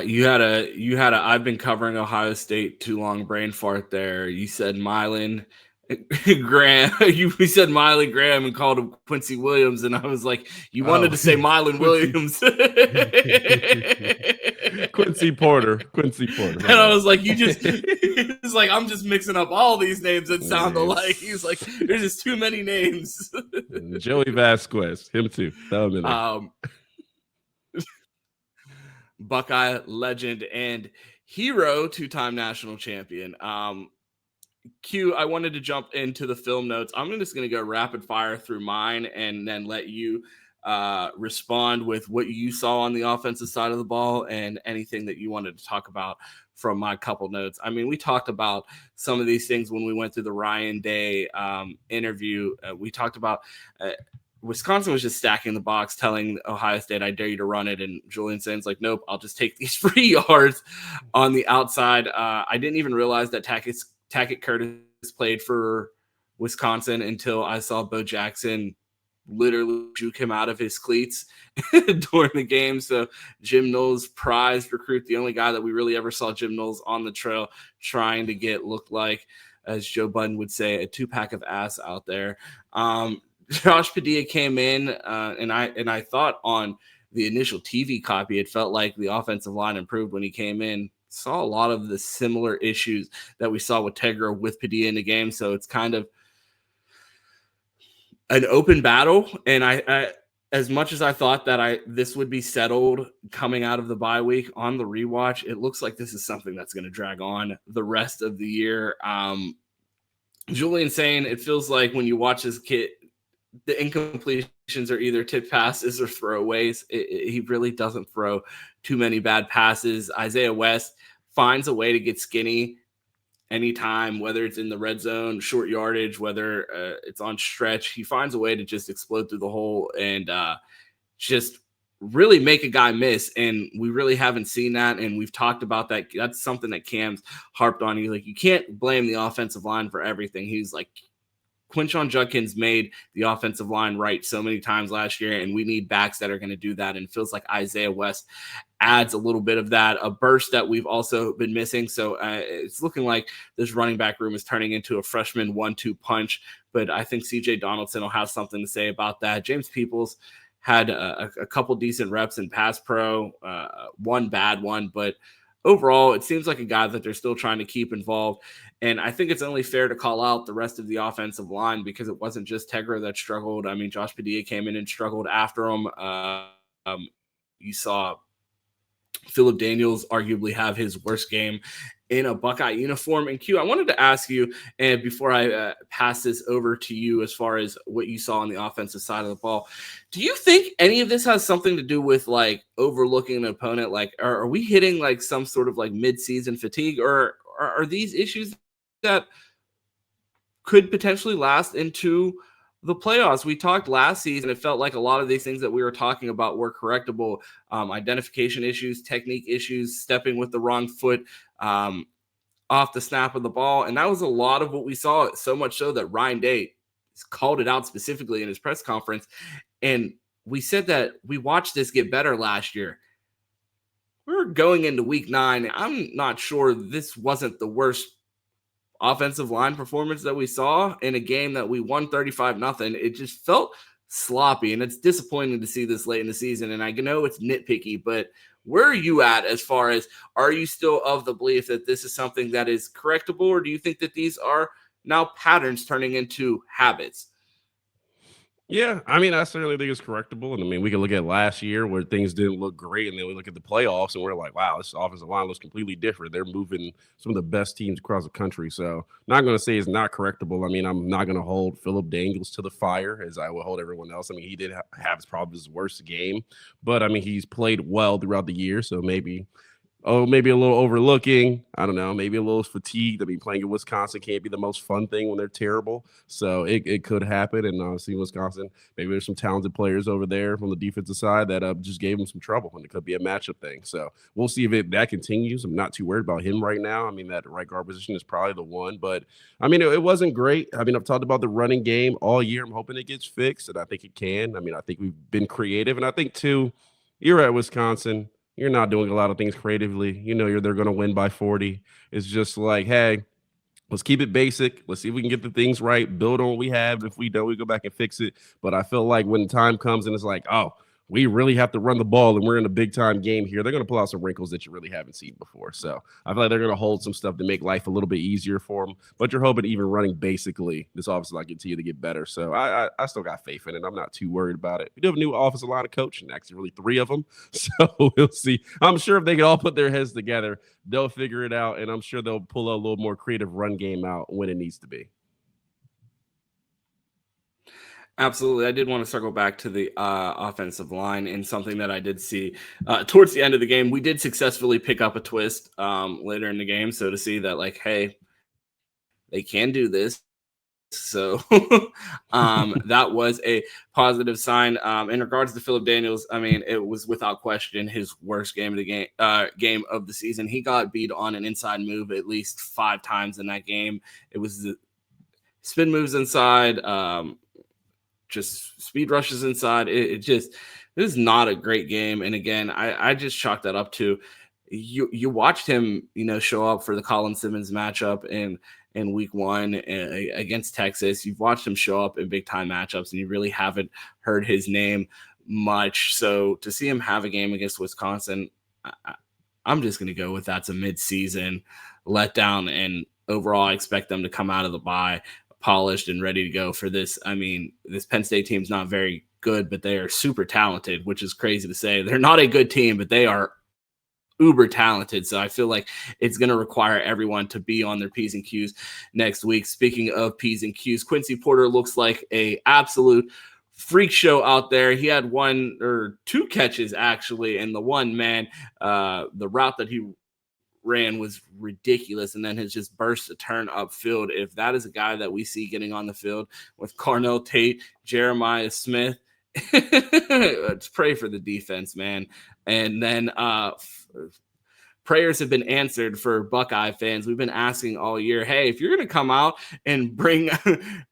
You had a I've been covering Ohio State too long brain fart there. You said Mylan Graham. You said Mylan Graham and called him Quincy Williams, and I was like, you wanted to say Mylan Williams. Quincy Porter. And I was like, it's like, I'm just mixing up all these names that sound alike. He's like, there's just too many names. Joey Vasquez, him too. Buckeye legend and hero, two-time national champion. Q, I wanted to jump into the film notes. I'm just going to go rapid fire through mine and then let you respond with what you saw on the offensive side of the ball and anything that you wanted to talk about from my couple notes. I mean, we talked about some of these things when we went through the Ryan Day interview. We talked about Wisconsin was just stacking the box, telling Ohio State, I dare you to run it. And Julian saying's like, nope, I'll just take these free yards on the outside. I didn't even realize that Tackett Curtis played for Wisconsin until I saw Bo Jackson literally juke him out of his cleats during the game. So Jim Knowles, prized recruit, the only guy that we really ever saw Jim Knowles on the trail trying to get looked like, as Joe Budden would say, a two-pack of ass out there. Josh Padilla came in, and I thought on the initial TV copy, it felt like the offensive line improved when he came in. Saw a lot of the similar issues that we saw with Tegra with Padilla in the game. So it's kind of an open battle. And I as much as I thought that this would be settled coming out of the bye week on the rewatch, it looks like this is something that's going to drag on the rest of the year. Julian saying it feels like when you watch this kid, the incompletions are either tip passes or throwaways. He really doesn't throw too many bad passes. Isaiah West finds a way to get skinny anytime, whether it's in the red zone, short yardage, whether it's on stretch. He finds a way to just explode through the hole and just really make a guy miss. And we really haven't seen that. And we've talked about that. That's something that Cam's harped on. He's like, you can't blame the offensive line for everything. He's like, Quinshon Judkins made the offensive line right so many times last year, and we need backs that are going to do that. And it feels like Isaiah West adds a little bit of that, a burst that we've also been missing. So it's looking like this running back room is turning into a freshman 1-2 punch. But I think CJ Donaldson will have something to say about that. James Peoples had a couple decent reps in pass pro, one bad one, but overall, it seems like a guy that they're still trying to keep involved. And I think it's only fair to call out the rest of the offensive line because it wasn't just Tegra that struggled. I mean, Josh Padilla came in and struggled after him. You saw Phillip Daniels arguably have his worst game in a Buckeye uniform. And Q, I wanted to ask you, and before I pass this over to you as far as what you saw on the offensive side of the ball, do you think any of this has something to do with like overlooking an opponent? Like, are we hitting like some sort of like mid-season fatigue, or are these issues that could potentially last into the playoffs? We talked last season, it felt like a lot of these things that we were talking about were correctable. Identification issues, technique issues, stepping with the wrong foot off the snap of the ball. And that was a lot of what we saw, so much so that Ryan Day called it out specifically in his press conference. And we said that we watched this get better last year. We're going into week 9. I'm not sure this wasn't the worst offensive line performance that we saw in a game that we won 35-0. It just felt sloppy, and it's disappointing to see this late in the season. And I know it's nitpicky, but where are you at as far as, are you still of the belief that this is something that is correctable, or do you think that these are now patterns turning into habits? Yeah, I mean, I certainly think it's correctable. And I mean, we can look at last year where things didn't look great, and then we look at the playoffs and we're like, wow, this offensive line looks completely different. They're moving some of the best teams across the country. So not going to say it's not correctable. I mean, I'm not going to hold Phillip Daniels to the fire as I will hold everyone else. I mean, he did have probably his worst game, but I mean, he's played well throughout the year. So maybe a little overlooking. I don't know, maybe a little fatigued. I mean, playing in Wisconsin can't be the most fun thing when they're terrible. So it could happen. And obviously, Wisconsin, maybe there's some talented players over there from the defensive side that just gave them some trouble, and it could be a matchup thing. So we'll see if that continues. I'm not too worried about him right now. I mean, that right guard position is probably the one. But, I mean, it wasn't great. I mean, I've talked about the running game all year. I'm hoping it gets fixed, and I think it can. I mean, I think we've been creative. And I think, too, you're at Wisconsin. You're not doing a lot of things creatively. You know, they're going to win by 40. It's just like, hey, let's keep it basic. Let's see if we can get the things right, build on what we have. If we don't, we go back and fix it. But I feel like when time comes and it's like, oh, we really have to run the ball and we're in a big time game here, they're going to pull out some wrinkles that you really haven't seen before. So I feel like they're going to hold some stuff to make life a little bit easier for them. But you're hoping even running basically, this offensive line continue to get better. So I still got faith in it. I'm not too worried about it. We do have a new offensive line coach, and actually really 3 of them. So we'll see. I'm sure if they can all put their heads together, they'll figure it out. And I'm sure they'll pull a little more creative run game out when it needs to be. Absolutely. I did want to circle back to the offensive line, and something that I did see towards the end of the game. We did successfully pick up a twist later in the game. So to see that, like, hey, they can do this. So that was a positive sign. In regards to Phillip Daniels, I mean, it was without question his worst game of the game of the season. He got beat on an inside move at least 5 times in that game. It was the spin moves inside, just speed rushes inside. This is not a great game. And again, I just chalk that up to you watched him, show up for the Colin Simmons matchup in week 1 against Texas. You've watched him show up in big time matchups, and you really haven't heard his name much. So to see him have a game against Wisconsin, I'm just going to go with that's a midseason letdown. And overall, I expect them to come out of the bye polished and ready to go for this. I mean, this Penn State team's not very good, but they are super talented, which is crazy to say. They're not a good team, but they are uber talented. So I feel like it's going to require everyone to be on their P's and Q's next week. Speaking of P's and Q's, Quincy Porter looks like a absolute freak show out there. He had 1 or 2 catches actually, and the one, man, the route that he ran was ridiculous, and then his just burst to turn upfield. If that is a guy that we see getting on the field with Carnell Tate, Jeremiah Smith, let's pray for the defense, man. And then prayers have been answered for Buckeye fans. We've been asking all year, hey, if you're going to come out and bring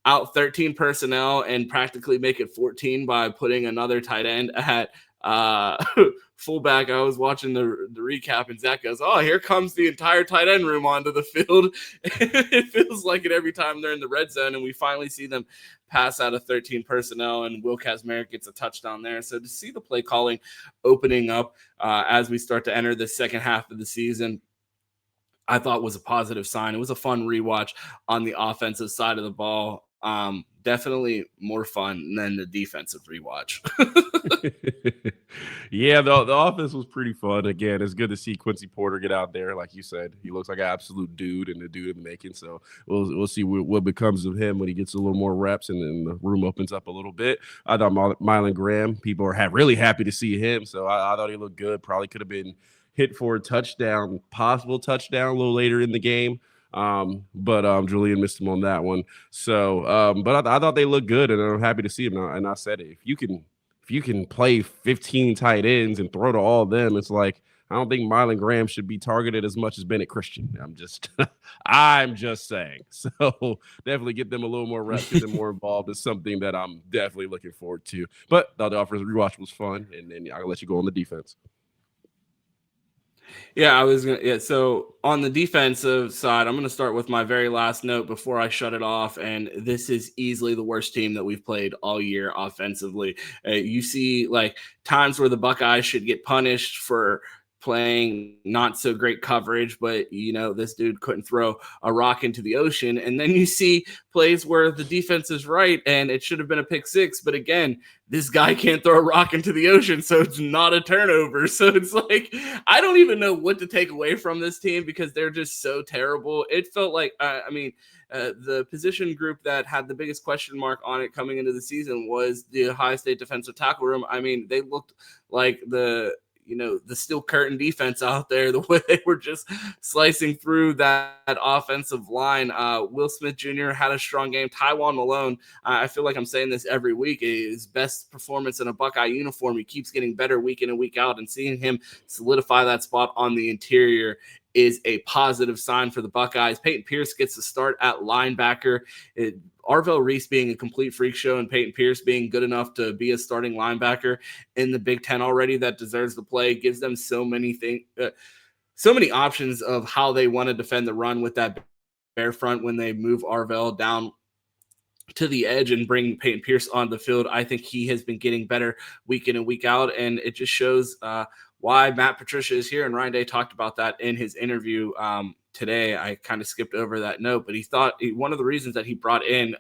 out 13 personnel and practically make it 14 by putting another tight end at fullback, I was watching the recap, and Zach goes, oh, here comes the entire tight end room onto the field. It feels like it every time they're in the red zone, and we finally see them pass out of 13 personnel, and Will Kazmarek gets a touchdown there. So to see the play calling opening up as we start to enter the second half of the season, I thought was a positive sign. It was a fun rewatch on the offensive side of the ball. Definitely more fun than the defensive rewatch. Yeah, the offense was pretty fun. Again, it's good to see Quincy Porter get out there. Like you said, he looks like an absolute dude and the dude in the making. So we'll see what becomes of him when he gets a little more reps and then the room opens up a little bit. I thought Mylan Graham, people are really happy to see him. So I thought he looked good. Probably could have been hit for a touchdown, possible touchdown a little later in the game. But Julian missed him on that one. So, but I thought they looked good, and I'm happy to see him. And I said, if you can play 15 tight ends and throw to all of them, it's like, I don't think Mylan Graham should be targeted as much as Bennett Christian. I'm just saying. So definitely get them a little more reps, get them more involved is something that I'm definitely looking forward to. But the offensive rewatch was fun, and then I'll let you go on the defense. So on the defensive side, I'm gonna start with my very last note before I shut it off, and this is easily the worst team that we've played all year offensively. You see like times where the Buckeyes should get punished for playing not so great coverage, but this dude couldn't throw a rock into the ocean. And then you see plays where the defense is right and it should have been a pick six, but again, this guy can't throw a rock into the ocean, so it's not a turnover. So it's like, I don't even know what to take away from this team because they're just so terrible. It felt like, the position group that had the biggest question mark on it coming into the season was the Ohio State defensive tackle room. I mean, they looked like the steel curtain defense out there, the way they were just slicing through that offensive line. Will Smith Jr. had a strong game. Tywone Malone, I feel like I'm saying this every week, his best performance in a Buckeye uniform. He keeps getting better week in and week out, and seeing him solidify that spot on the interior is a positive sign for the Buckeyes. Peyton Pierce gets the start at linebacker. Arvell Reese being a complete freak show and Peyton Pierce being good enough to be a starting linebacker in the Big Ten already that deserves the play, gives them so many things, so many options of how they want to defend the run with that bear front when they move Arvell down to the edge and bring Peyton Pierce on the field. I think he has been getting better week in and week out, and it just shows why Matt Patricia is here. And Ryan Day talked about that in his interview today. I kind of skipped over that note, but he thought one of the reasons that he brought in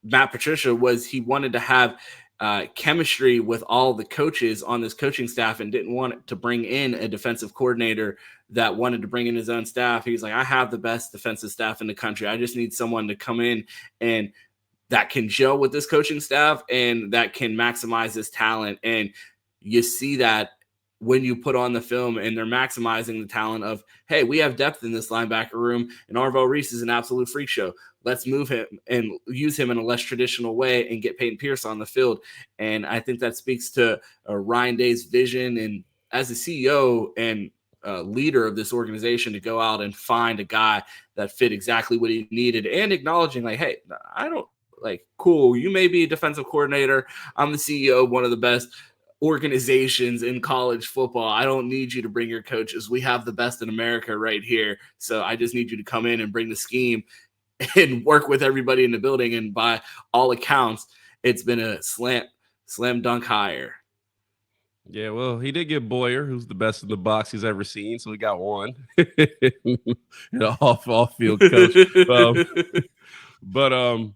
Matt Patricia was he wanted to have chemistry with all the coaches on this coaching staff and didn't want to bring in a defensive coordinator that wanted to bring in his own staff. He's like, I have the best defensive staff in the country. I just need someone to come in and that can gel with this coaching staff and that can maximize his talent. And you see that when you put on the film and they're maximizing the talent of, hey, we have depth in this linebacker room and Arvell Reese is an absolute freak show. Let's move him and use him in a less traditional way and get Peyton Pierce on the field. And I think that speaks to Ryan Day's vision and as a CEO and leader of this organization to go out and find a guy that fit exactly what he needed and acknowledging like, hey, I don't like, cool, you may be a defensive coordinator. I'm the CEO of one of the best organizations in college football. I don't need you to bring your coaches. We have the best in America right here. So I just need you to come in and bring the scheme and work with everybody in the building. And by all accounts, it's been a slant Slam dunk hire. Yeah, well, he did get Boyer, who's the best in the box he's ever seen, so he got one. An off-field coach.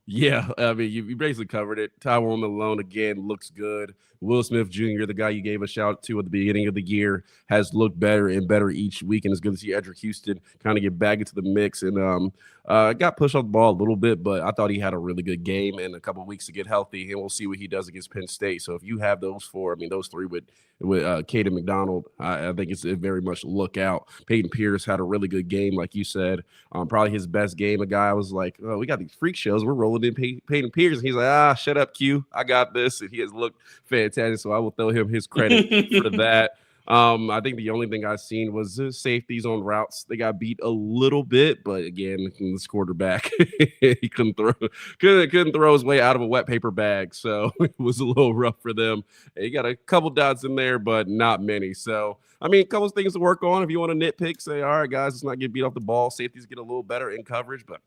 Yeah, I mean, you basically covered it. Tyrone Malone again looks good. Will Smith Jr., the guy you gave a shout to at the beginning of the year, has looked better and better each week, and it's good to see Edric Houston kind of get back into the mix. And got pushed off the ball a little bit, but I thought he had a really good game and a couple of weeks to get healthy, and we'll see what he does against Penn State. So if you have those four, I mean, those three with Caden McDonald, I think it's very much look out. Peyton Pierce had a really good game, like you said. Probably his best game. A guy was like, oh, we got these freak shows. We're rolling in Peyton Pierce. And he's like, shut up, Q. I got this. And he has looked fantastic. So I will throw him his credit for that. I think the only thing I've seen was the safeties on routes. They got beat a little bit, but again, this quarterback, he couldn't throw his way out of a wet paper bag. So it was a little rough for them. He got a couple dots in there, but not many. So, I mean, a couple of things to work on. If you want to nitpick, say, all right, guys, let's not get beat off the ball. Safeties get a little better in coverage, but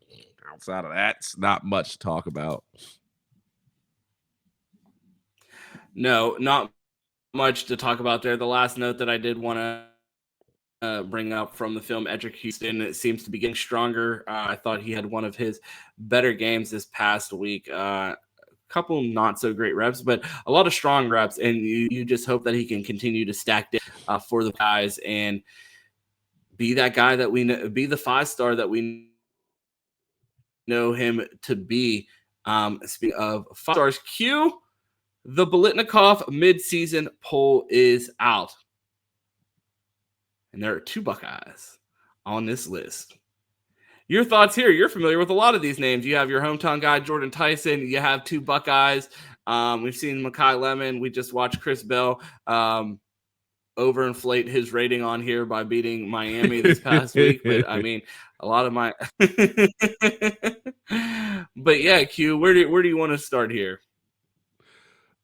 outside of that, it's not much to talk about. No, not much to talk about there. The last note that I did want to bring up from the film, Edric Houston, it seems to be getting stronger. I thought he had one of his better games this past week. Couple not so great reps, but a lot of strong reps, and you just hope that he can continue to stack it for the guys and be that guy that we know, be the 5-star that we know him to be. Speaking of 5 stars, Q. The Blitnikoff Midseason Poll is out. And there are 2 Buckeyes on this list. Your thoughts here. You're familiar with a lot of these names. You have your hometown guy, Jordan Tyson. You have 2 Buckeyes. We've seen Makai Lemon. We just watched Chris Bell overinflate his rating on here by beating Miami this past week. But, I mean, a lot of my – but, yeah, Q, where do you want to start here?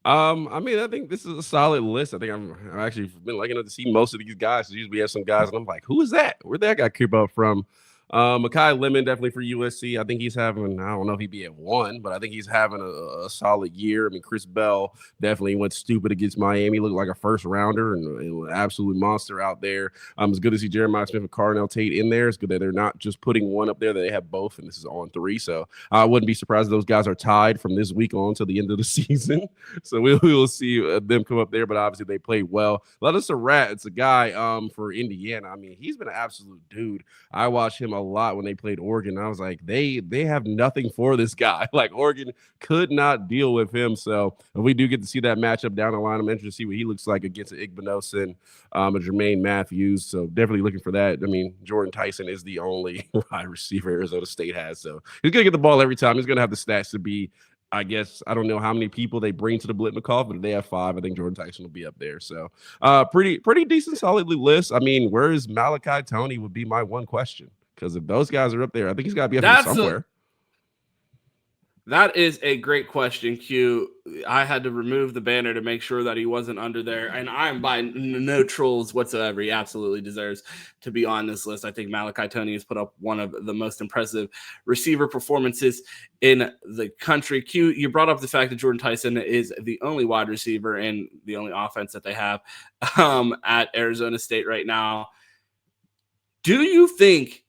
I mean, I think this is a solid list. I think I've actually been lucky enough to see most of these guys. Usually we have some guys, and I'm like, who is that? Where'd that guy creep up from? Makai Lemon, definitely for USC. I think he's having, I don't know if he'd be at 1, but I think he's having a solid year. I mean, Chris Bell definitely went stupid against Miami. He looked like a first rounder and an absolute monster out there. It's good to see Jeremiah Smith and Carnell Tate in there. It's good that they're not just putting one up there, that they have both, and this is on 3. So I wouldn't be surprised if those guys are tied from this week on to the end of the season. So we will see them come up there, but obviously they played well. Let us rat. It's a guy for Indiana. I mean, he's been an absolute dude. I watched him a lot when they played Oregon. I was like, they have nothing for this guy. Like, Oregon could not deal with him. So if we do get to see that matchup down the line, I'm interested to see what he looks like against Igbinosun and Jermaine Matthews. So definitely looking for that. I mean, Jordan Tyson is the only wide receiver Arizona State has. So he's going to get the ball every time. He's going to have the stats to be, I guess, I don't know how many people they bring to the Blitnikoff, but if they have 5, I think Jordan Tyson will be up there. So pretty decent, solidly list. I mean, where is Malachi Toney would be my one question. Because if those guys are up there, I think he's got to be up there somewhere. That is a great question, Q. I had to remove the banner to make sure that he wasn't under there, and I'm by no trolls whatsoever. He absolutely deserves to be on this list. I think Malachi Toney has put up one of the most impressive receiver performances in the country. Q, you brought up the fact that Jordan Tyson is the only wide receiver and the only offense that they have at Arizona State right now. Do you think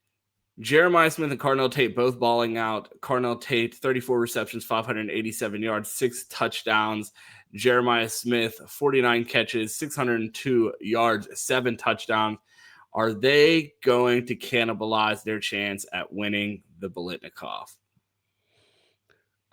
Jeremiah Smith and Carnell Tate both balling out? Carnell Tate, 34 receptions, 587 yards, 6 touchdowns. Jeremiah Smith, 49 catches, 602 yards, 7 touchdowns. Are they going to cannibalize their chance at winning the Blitnikoff?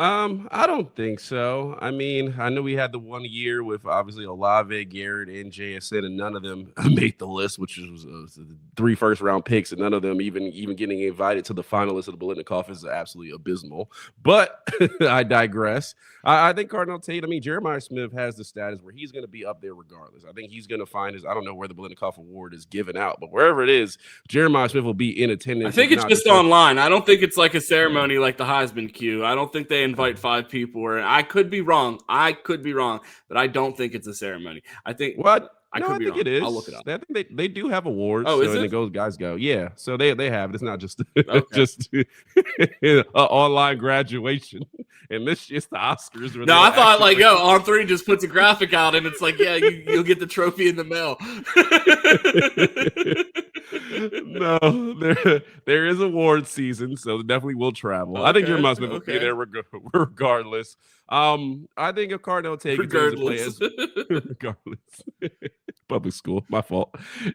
I don't think so. I mean, I know we had the 1 year with obviously Olave, Garrett, and JSN, and none of them made the list, which was 3 first-round picks, and none of them even getting invited to the finalists of the Blitnikoff is absolutely abysmal. But I digress. I think Carnell Tate, I mean, Jeremiah Smith has the status where he's going to be up there regardless. I think he's going to find his, I don't know where the Blitnikoff award is given out, but wherever it is, Jeremiah Smith will be in attendance. I think it's just online. I don't think it's like a ceremony like the Heisman Q. I don't think they invite 5 people, or I could be wrong, but I don't think it's a ceremony. I think what I No, could I be think wrong. it is. I'll look it up. I think they do have awards. Oh, is so, and it? it guys go. Yeah. So they have it. It's not just Okay. just an online graduation. And this shit's the Oscars. where No, they'll I thought actually- like, yo, On3 just puts a graphic out and it's like, yeah, you'll get the trophy in the mail. No, there is award season, so definitely will travel. I think your Okay, Smith will be there regardless. I think if Cardinal Tate continues to play as regardless. Public school, my fault.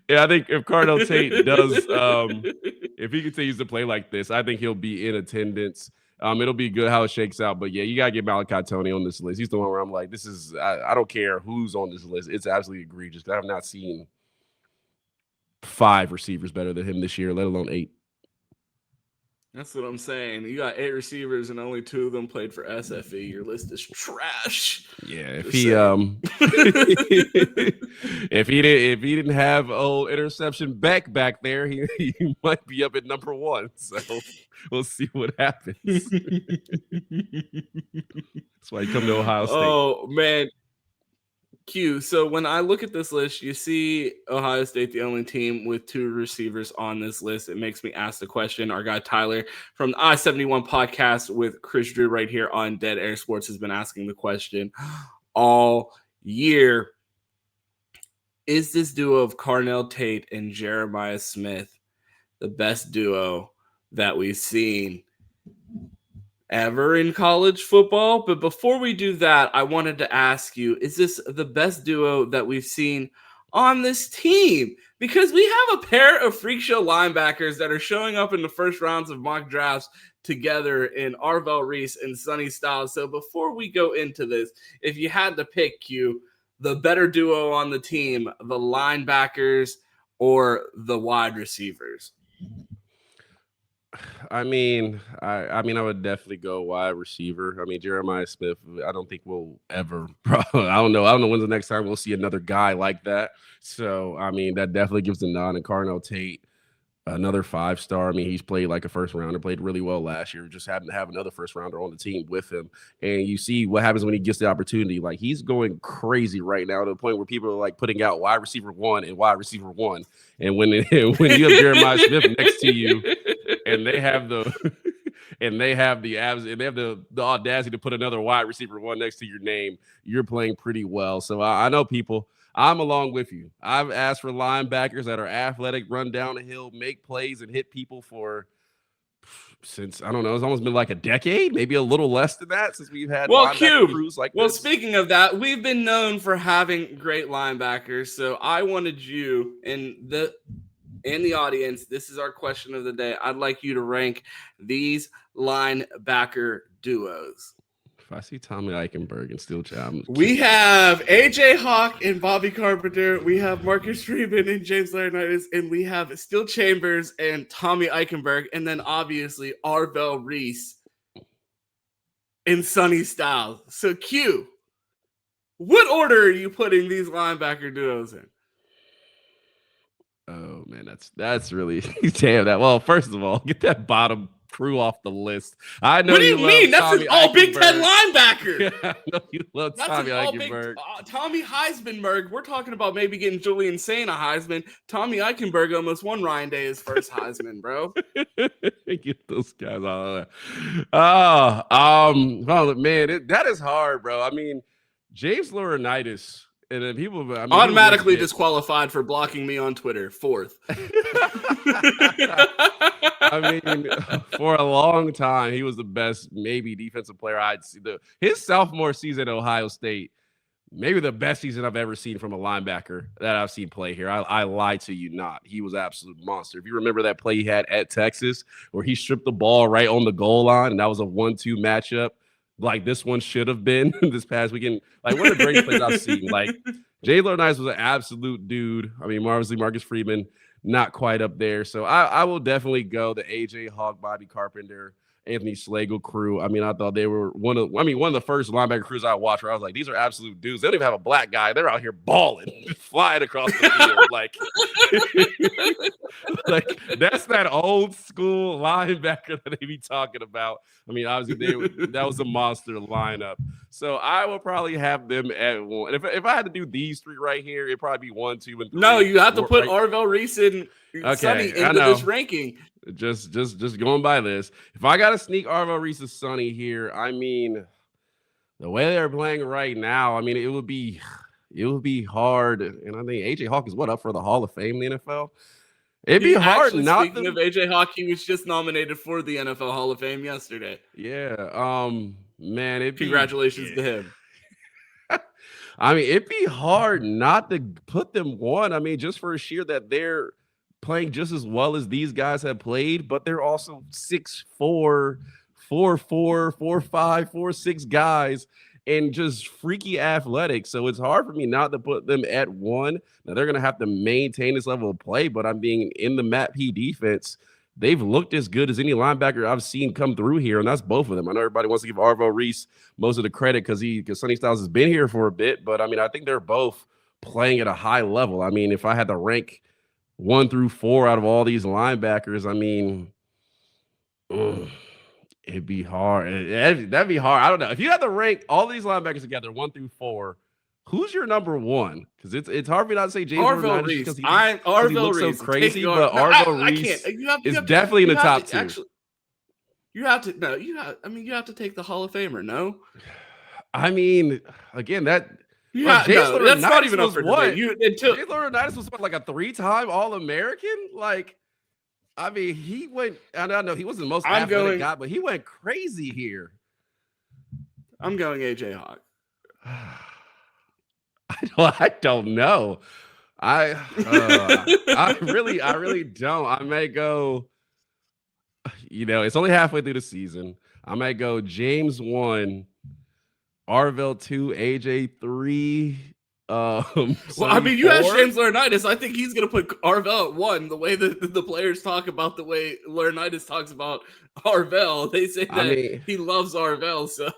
Yeah, I think if Cardinal Tate does, if he continues to play like this, I think he'll be in attendance. It'll be good how it shakes out. But yeah, you gotta get Malachi Tony on this list. He's the one where I'm like, this is I don't care who's on this list. It's absolutely egregious. I have not seen 5 receivers better than him this year, let alone 8. That's what I'm saying. You got 8 receivers and only 2 of them played for SFE. Your list is trash. Yeah, if Just he saying. if he didn't have old interception back there, he might be up at number 1. So we'll see what happens. That's why you come to Ohio State. Oh man. Q. So when I look at this list, you see Ohio State, the only team with 2 receivers on this list. It makes me ask the question. Our guy Tyler from the I-71 podcast with Chris Drew right here on Dead Air Sports has been asking the question all year. Is this duo of Carnell Tate and Jeremiah Smith the best duo that we've seen ever in college football? But before we do that, I wanted to ask you, is this the best duo that we've seen on this team? Because we have a pair of freak show linebackers that are showing up in the first rounds of mock drafts together in Arvell Reese and Sonny Styles. So before we go into this, if you had to pick, Q, the better duo on the team, the linebackers or the wide receivers? I mean, I would definitely go wide receiver. I mean, Jeremiah Smith, I don't think we'll ever probably, I don't know when's the next time we'll see another guy like that. So, I mean, that definitely gives the nod. And Carnell Tate, another 5-star. I mean, he's played like a first rounder, played really well last year. Just happened to have another first rounder on the team with him. And you see what happens when he gets the opportunity. Like, he's going crazy right now to the point where people are like putting out wide receiver 1 and wide receiver 1. And when you have Jeremiah Smith next to you, and they have the audacity to put another wide receiver 1 next to your name, you're playing pretty well. So I know people. I'm along with you. I've asked for linebackers that are athletic, run down the hill, make plays, and hit people since, I don't know, it's almost been like a decade, maybe a little less than that since we've had crews like this. Speaking of that, we've been known for having great linebackers. So I wanted you in the audience, this is our question of the day. I'd like you to rank these linebacker duos. If I see Tommy Eichenberg and Steel Challenge, we have AJ Hawk and Bobby Carpenter. We have Marcus Freeman and James Laurinaitis, and we have Steel Chambers and Tommy Eichenberg, and then obviously Arvell Reese and Sonny Styles. So Q, what order are you putting these linebacker duos in? Oh man, that's really damn that. Well, first of all, get that bottom crew off the list. I know. What do you mean? That's an all Big Ten linebacker. Yeah, I know you love Tommy Eichenberg. Tommy Heismanberg. We're talking about maybe getting Julian Sayin a Heisman. Tommy Eichenberg almost won Ryan Day his first Heisman, bro. Get those guys out of there. Oh man, that is hard, bro. I mean, James Laurinaitis. And then people automatically disqualified for blocking me on Twitter. 4th. I mean, for a long time, he was the best, maybe defensive player I'd see. His sophomore season at Ohio State, maybe the best season I've ever seen from a linebacker that I've seen play here. I lie to you not. He was an absolute monster. If you remember that play he had at Texas where he stripped the ball right on the goal line, and that was a 1-2 matchup. Like this one should have been this past weekend. Like one of the greatest plays I've seen. Like Jay Laurinaitis was an absolute dude. I mean, obviously Marcus Freeman, not quite up there. So I will definitely go the AJ Hawk, Bobby Carpenter, Anthony Slagle crew. I mean, I thought they were one of the first linebacker crews I watched where I was like, these are absolute dudes. They don't even have a black guy. They're out here balling, flying across the field. like that's that old school linebacker that they be talking about. I mean, obviously that was a monster lineup. So I will probably have them at 1. If I had to do these 3 right here, it'd probably be 1, 2, and 3. No, you have to put right? Arvell Reese and Sonny I into know. this ranking. Just going by this. If I got to sneak Arvell Reese Sonny here, I mean, the way they're playing right now, I mean, it would be hard. And I think AJ Hawk is up for the Hall of Fame in the NFL. It'd be hard not. Speaking of AJ Hawk, he was just nominated for the NFL Hall of Fame yesterday. Yeah. Man, congratulations to him. I mean, it'd be hard not to put them 1. I mean, just for sheer that they're playing just as well as these guys have played, but they're also 6'4", 4'4", 4'5", 4'6" guys and just freaky athletic. So it's hard for me not to put them at 1. Now they're going to have to maintain this level of play, but I'm being in the Matt P defense. They've looked as good as any linebacker I've seen come through here, and that's both of them. I know everybody wants to give Arvell Reese most of the credit because Sonny Styles has been here for a bit, but I mean, I think they're both playing at a high level. I mean, if I had to rank 1 through 4 out of all these linebackers, I mean, it'd be hard. That'd be hard. I don't know. If you had to rank all these linebackers together, 1 through 4, who's your number 1? Because it's hard for me not to say James Arvell Reese. because he looks so crazy, but Arvell Reese is definitely in the top 2. Actually, you have to take the Hall of Famer. No, I mean, again, that's not even up for debate. James Laurinaitis was like a 3-time All-American. Like, I mean, he went. I don't know. He wasn't the most athletic guy, but he went crazy here. I'm going AJ Hawk. I don't know. I really don't. I may go. It's only halfway through the season. I might go James 1, Arvell 2, AJ 3. Well, I mean, you have James Laurinaitis. I think he's going to put Arvell at 1. The way the players talk about the way Laurinaitis talks about Arvell, they say that he loves Arvell. So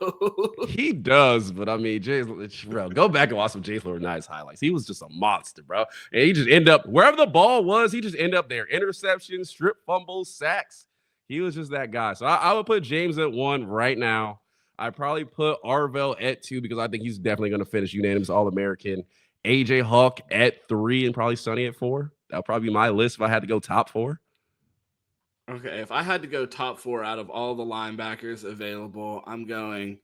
he does, but I mean, bro, go back and watch some James Laurinaitis highlights. He was just a monster, bro. And he just end up wherever the ball was. He just end up there. Interceptions, strip fumbles, sacks. He was just that guy. So I would put James at 1 right now. I probably put Arvell at 2 because I think he's definitely going to finish unanimous All-American. AJ Hawk at 3 and probably Sonny at 4. That'll probably be my list if I had to go top 4. Okay, if I had to go top 4 out of all the linebackers available, I'm going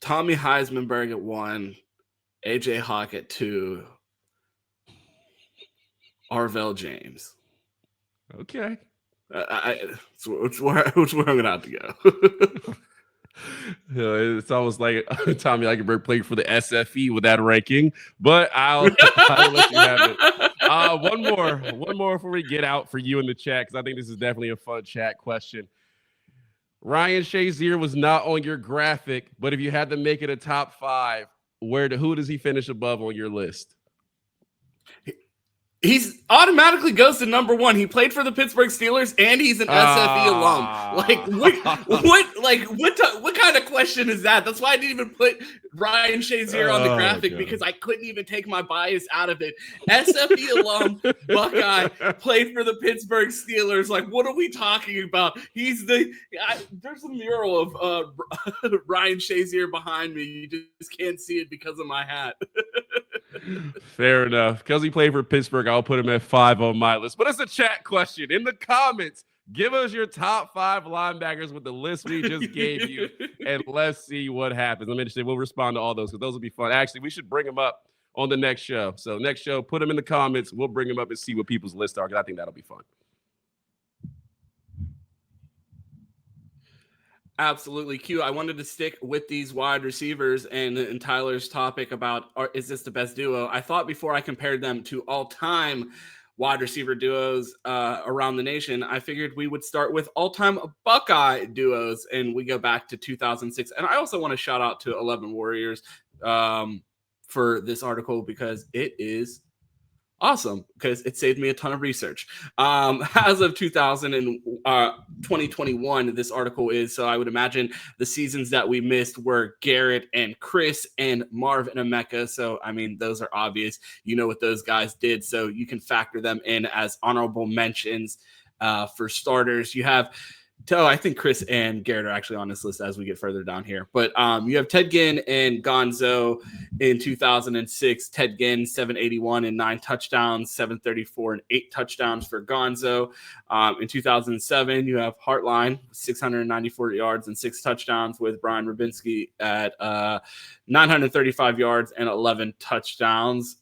Tommy Eichenberg at 1, AJ Hawk at 2, Arvell James. Okay. It's where I'm going to have to go. It's almost like Tommy Eichenberg played for the SFE with that ranking, but I'll let you have it. One more before we get out for you in the chat, because I think this is definitely a fun chat question. Ryan Shazier was not on your graphic, but if you had to make it a top 5, who does he finish above on your list? He's automatically goes to number 1. He played for the Pittsburgh Steelers, and he's an SFE alum. What kind of question is that? That's why I didn't even put Ryan Shazier on the graphic, because I couldn't even take my bias out of it. SFE alum, Buckeye, played for the Pittsburgh Steelers. Like, what are we talking about? There's a mural of Ryan Shazier behind me. You just can't see it because of my hat. Fair enough. Because he played for Pittsburgh, I'll put him at 5 on my list. But it's a chat question. In the comments, give us your top 5 linebackers with the list we just gave you, and let's see what happens. I'm interested. We'll respond to all those because those will be fun. Actually, we should bring them up on the next show. So next show, put them in the comments. We'll bring them up and see what people's lists are, because I think that'll be fun. Absolutely. Q, I wanted to stick with these wide receivers and Tyler's topic about is this the best duo? I thought before I compared them to all-time wide receiver duos around the nation, I figured we would start with all-time Buckeye duos, and we go back to 2006. And I also want to shout out to 11 Warriors for this article, because it is awesome, because it saved me a ton of research. As of 2021, this article is, so I would imagine the seasons that we missed were Garrett and Chris and Marv and Emeka. So, I mean, those are obvious. You know what those guys did, so you can factor them in as honorable mentions for starters. You have I think Chris and Garrett are actually on this list as we get further down here. But you have Ted Ginn and Gonzo in 2006. Ted Ginn, 781 and 9 touchdowns, 734 and 8 touchdowns for Gonzo. In 2007, you have Hartline, 694 yards and 6 touchdowns, with Brian Rubinski at 935 yards and 11 touchdowns.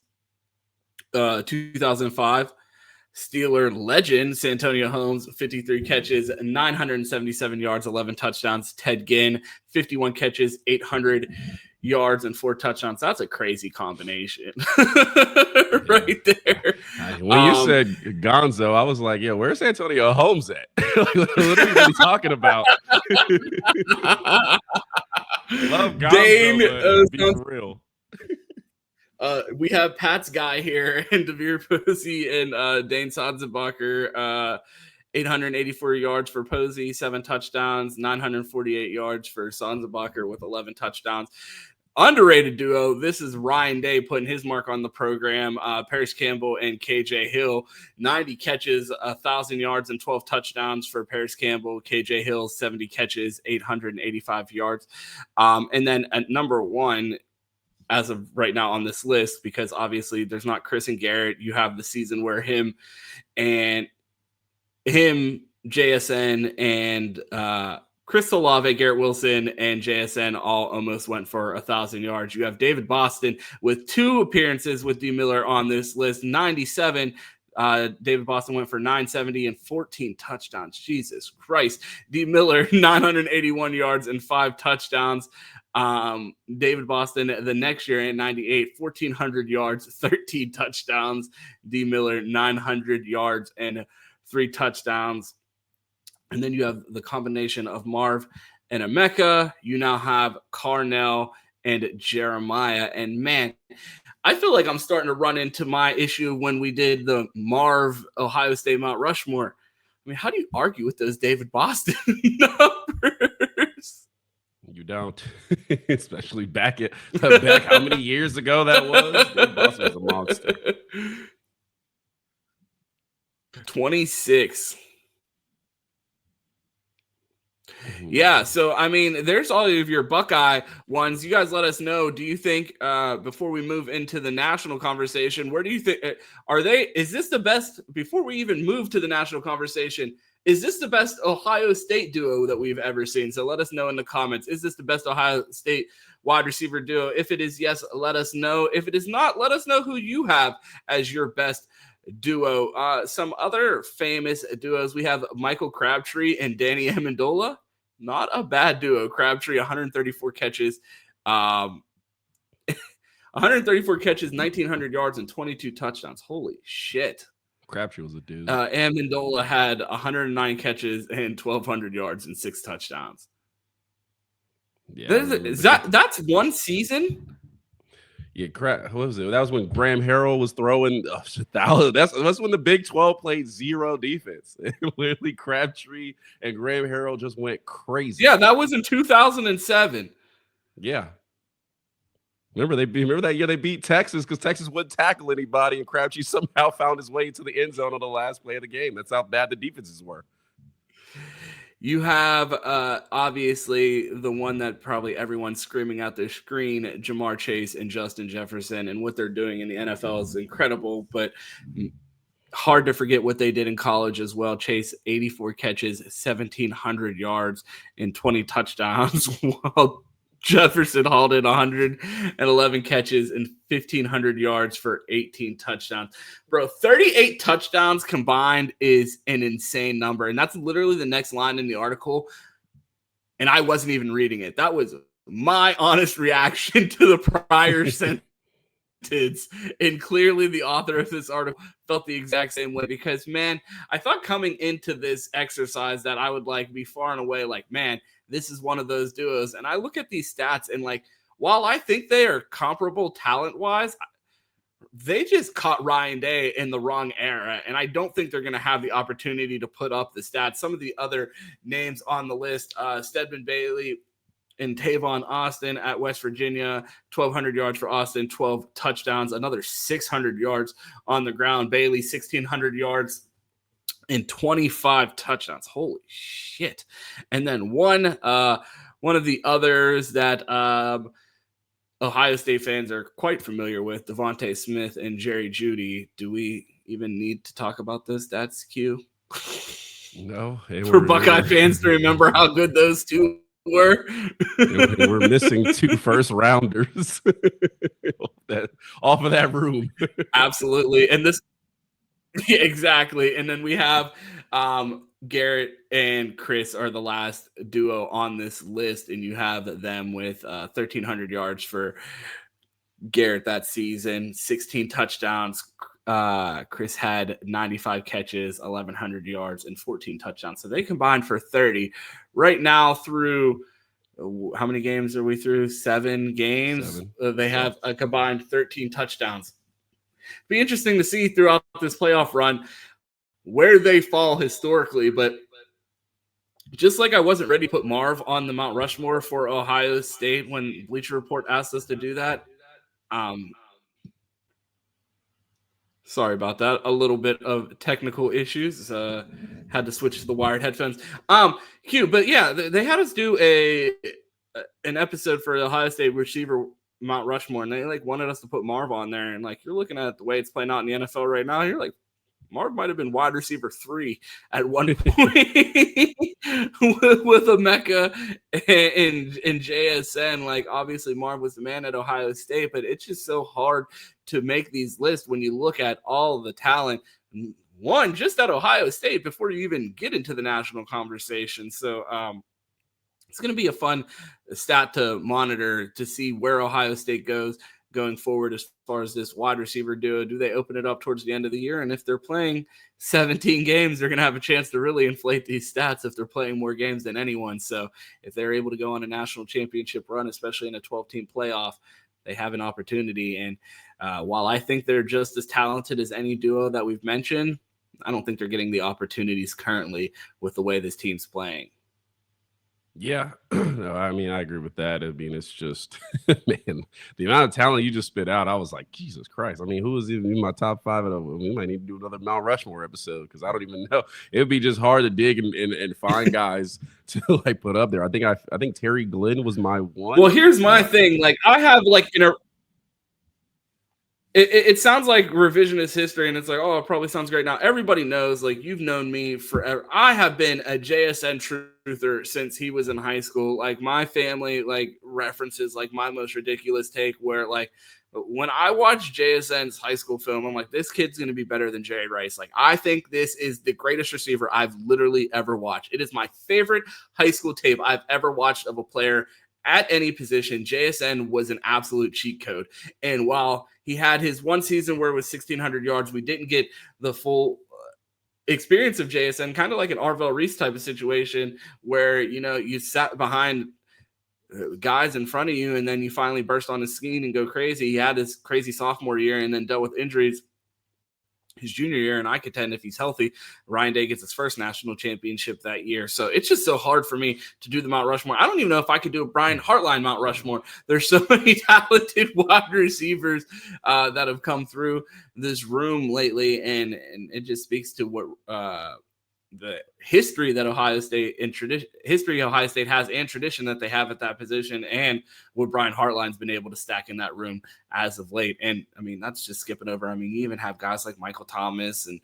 2005. Steeler legend Santonio Holmes, 53 catches, 977 yards, 11 touchdowns. Ted Ginn, 51 catches, 800 yards, and 4 touchdowns. That's a crazy combination right there. When you said Gonzo, I was like, where's Santonio Holmes at? What are you really talking about? Love Gonzo, Dane, be real. We have Pat's guy here, and Devere Posey and Dane Sanzenbacher, 884 yards for Posey, 7 touchdowns, 948 yards for Sanzenbacher with 11 touchdowns. Underrated duo. This is Ryan Day putting his mark on the program. Paris Campbell and KJ Hill, 90 catches, 1,000 yards, and 12 touchdowns for Paris Campbell. KJ Hill, 70 catches, 885 yards. And then at number 1, as of right now on this list, because obviously there's not Chris and Garrett. You have the season where him, JSN, and Chris Olave, Garrett Wilson, and JSN all almost went for 1,000 yards. You have David Boston with 2 appearances with D. Miller on this list, 97. David Boston went for 970 and 14 touchdowns. Jesus Christ. D. Miller, 981 yards and 5 touchdowns. David Boston the next year in 98, 1,400 yards, 13 touchdowns. D. Miller, 900 yards and 3 touchdowns. And then you have the combination of Marv and Emeka. You now have Carnell and Jeremiah. And man, I feel like I'm starting to run into my issue when we did the Marv Ohio State Mount Rushmore. I mean, how do you argue with those David Boston numbers? You don't, especially back how many years ago that was. David Boston was a monster. 26. Yeah, so I mean, there's all of your Buckeye ones. You guys let us know. Do you think before we move into the national conversation, where do you think is this the best before we even move to the national conversation? Is this the best Ohio State duo that we've ever seen? So let us know in the comments. Is this the best Ohio State wide receiver duo? If it is yes, let us know. If it is not, let us know who you have as your best duo. Some other famous duos. We have Michael Crabtree and Danny Amendola. Not a bad duo. Crabtree, 134 catches. 134 catches, 1,900 yards, and 22 touchdowns. Holy shit. Crabtree was a dude. Amendola had 109 catches and 1,200 yards and 6 touchdowns. Yeah, that's one season? Yeah, what was it? That was when Graham Harrell was throwing. That's when the Big 12 played zero defense. Literally, Crabtree and Graham Harrell just went crazy. Yeah, that was in 2007. Yeah. Remember that year they beat Texas because Texas wouldn't tackle anybody, and Crabtree somehow found his way to the end zone on the last play of the game. That's how bad the defenses were. You have, obviously, the one that probably everyone's screaming at their screen, Jamar Chase and Justin Jefferson, and what they're doing in the NFL is incredible, but hard to forget what they did in college as well. Chase, 84 catches, 1,700 yards, and 20 touchdowns, while Jefferson hauled in 111 catches and 1,500 yards for 18 touchdowns. Bro, 38 touchdowns combined is an insane number. And that's literally the next line in the article. And I wasn't even reading it. That was my honest reaction to the prior sentence. And clearly the author of this article felt the exact same way because, man, I thought coming into this exercise that I would be far and away man, this is one of those duos. And I look at these stats and while I think they are comparable talent-wise, they just caught Ryan Day in the wrong era. And I don't think they're going to have the opportunity to put up the stats. Some of the other names on the list, Stedman Bailey and Tavon Austin at West Virginia, 1,200 yards for Austin, 12 touchdowns, another 600 yards on the ground. Bailey, 1,600 yards and 25 touchdowns. Holy shit. And then one of the others that Ohio State fans are quite familiar with, Devontae Smith and Jerry Jeudy. Do we even need to talk about this? That's Q. No. For Buckeye fans to remember how good those two were. We're missing 2 first rounders off of that room. Absolutely. And this, exactly. And then we have Garrett and Chris are the last duo on this list, and you have them with 1,300 yards for Garrett that season, 16 touchdowns. Chris had 95 catches, 1,100 yards, and 14 touchdowns. So they combined for 30. Right now, through how many games are we through? 7 games. 7. They have a combined 13 touchdowns. Be interesting to see throughout this playoff run where they fall historically. But just like I wasn't ready to put Marv on the Mount Rushmore for Ohio State when Bleacher Report asked us to do that, sorry about that. A little bit of technical issues. Had to switch to the wired headphones. Cute, but yeah, they had us do an episode for the Ohio State receiver Mount Rushmore, and they wanted us to put Marv on there. And you're looking at the way it's playing out in the NFL right now, you're like, Marv might have been wide receiver 3 at one point with Emeka and JSN. Obviously Marv was the man at Ohio State, but it's just so hard to make these lists when you look at all of the talent, one just at Ohio State before you even get into the national conversation. So it's going to be a fun stat to monitor to see where Ohio State goes going forward as far as this wide receiver duo. Do they open it up towards the end of the year? And if they're playing 17 games, they're going to have a chance to really inflate these stats if they're playing more games than anyone. So if they're able to go on a national championship run, especially in a 12-team playoff, they have an opportunity. And while I think they're just as talented as any duo that we've mentioned, I don't think they're getting the opportunities currently with the way this team's playing. Yeah, no, I mean, I agree with that. I mean, it's just, man, the amount of talent you just spit out, I was like, Jesus Christ. I mean, who is even in my top 5 of them? We might need to do another Mount Rushmore episode because I don't even know. It would be just hard to dig and find guys to put up there. I think Terry Glenn was my one. Well, here's my thing. I have It sounds like revisionist history, and it's like, oh, it probably sounds great now. Everybody knows, you've known me forever. I have been a JSN truther since he was in high school. My family, references, my most ridiculous take where, when I watch JSN's high school film, I'm like, this kid's going to be better than Jerry Rice. I think this is the greatest receiver I've literally ever watched. It is my favorite high school tape I've ever watched of a player at any position. JSN was an absolute cheat code. And while he had his one season where it was 1,600 yards, we didn't get the full experience of JSN, kind of like an Arvell Reese type of situation where, you sat behind guys in front of you and then you finally burst on his scene and go crazy. He had his crazy sophomore year and then dealt with injuries his junior year, and I contend if he's healthy, Ryan Day gets his first national championship that year. So it's just so hard for me to do the Mount Rushmore. I don't even know if I could do a Brian Hartline Mount Rushmore. There's so many talented wide receivers that have come through this room lately, and it just speaks to what the history that Ohio State has and tradition that they have at that position, and what Brian Hartline's been able to stack in that room as of late. And I mean, that's just skipping over. I mean, you even have guys like Michael Thomas and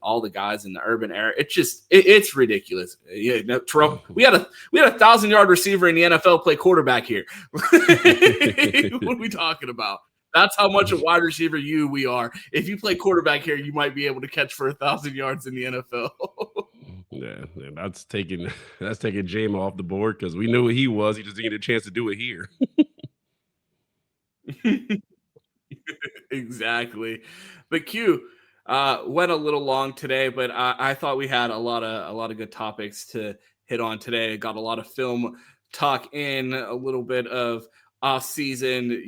all the guys in the urban era. It's ridiculous. Yeah, no, Terrell, we had a 1,000-yard receiver in the NFL play quarterback here. What are we talking about? That's how much a wide receiver we are. If you play quarterback here, you might be able to catch for 1,000 yards in the NFL. Yeah, that's taking Jame off the board because we knew what he was. He just didn't get a chance to do it here. Exactly. But Q went a little long today, but I thought we had a lot of good topics to hit on today. Got a lot of film talk in, a little bit of off-season,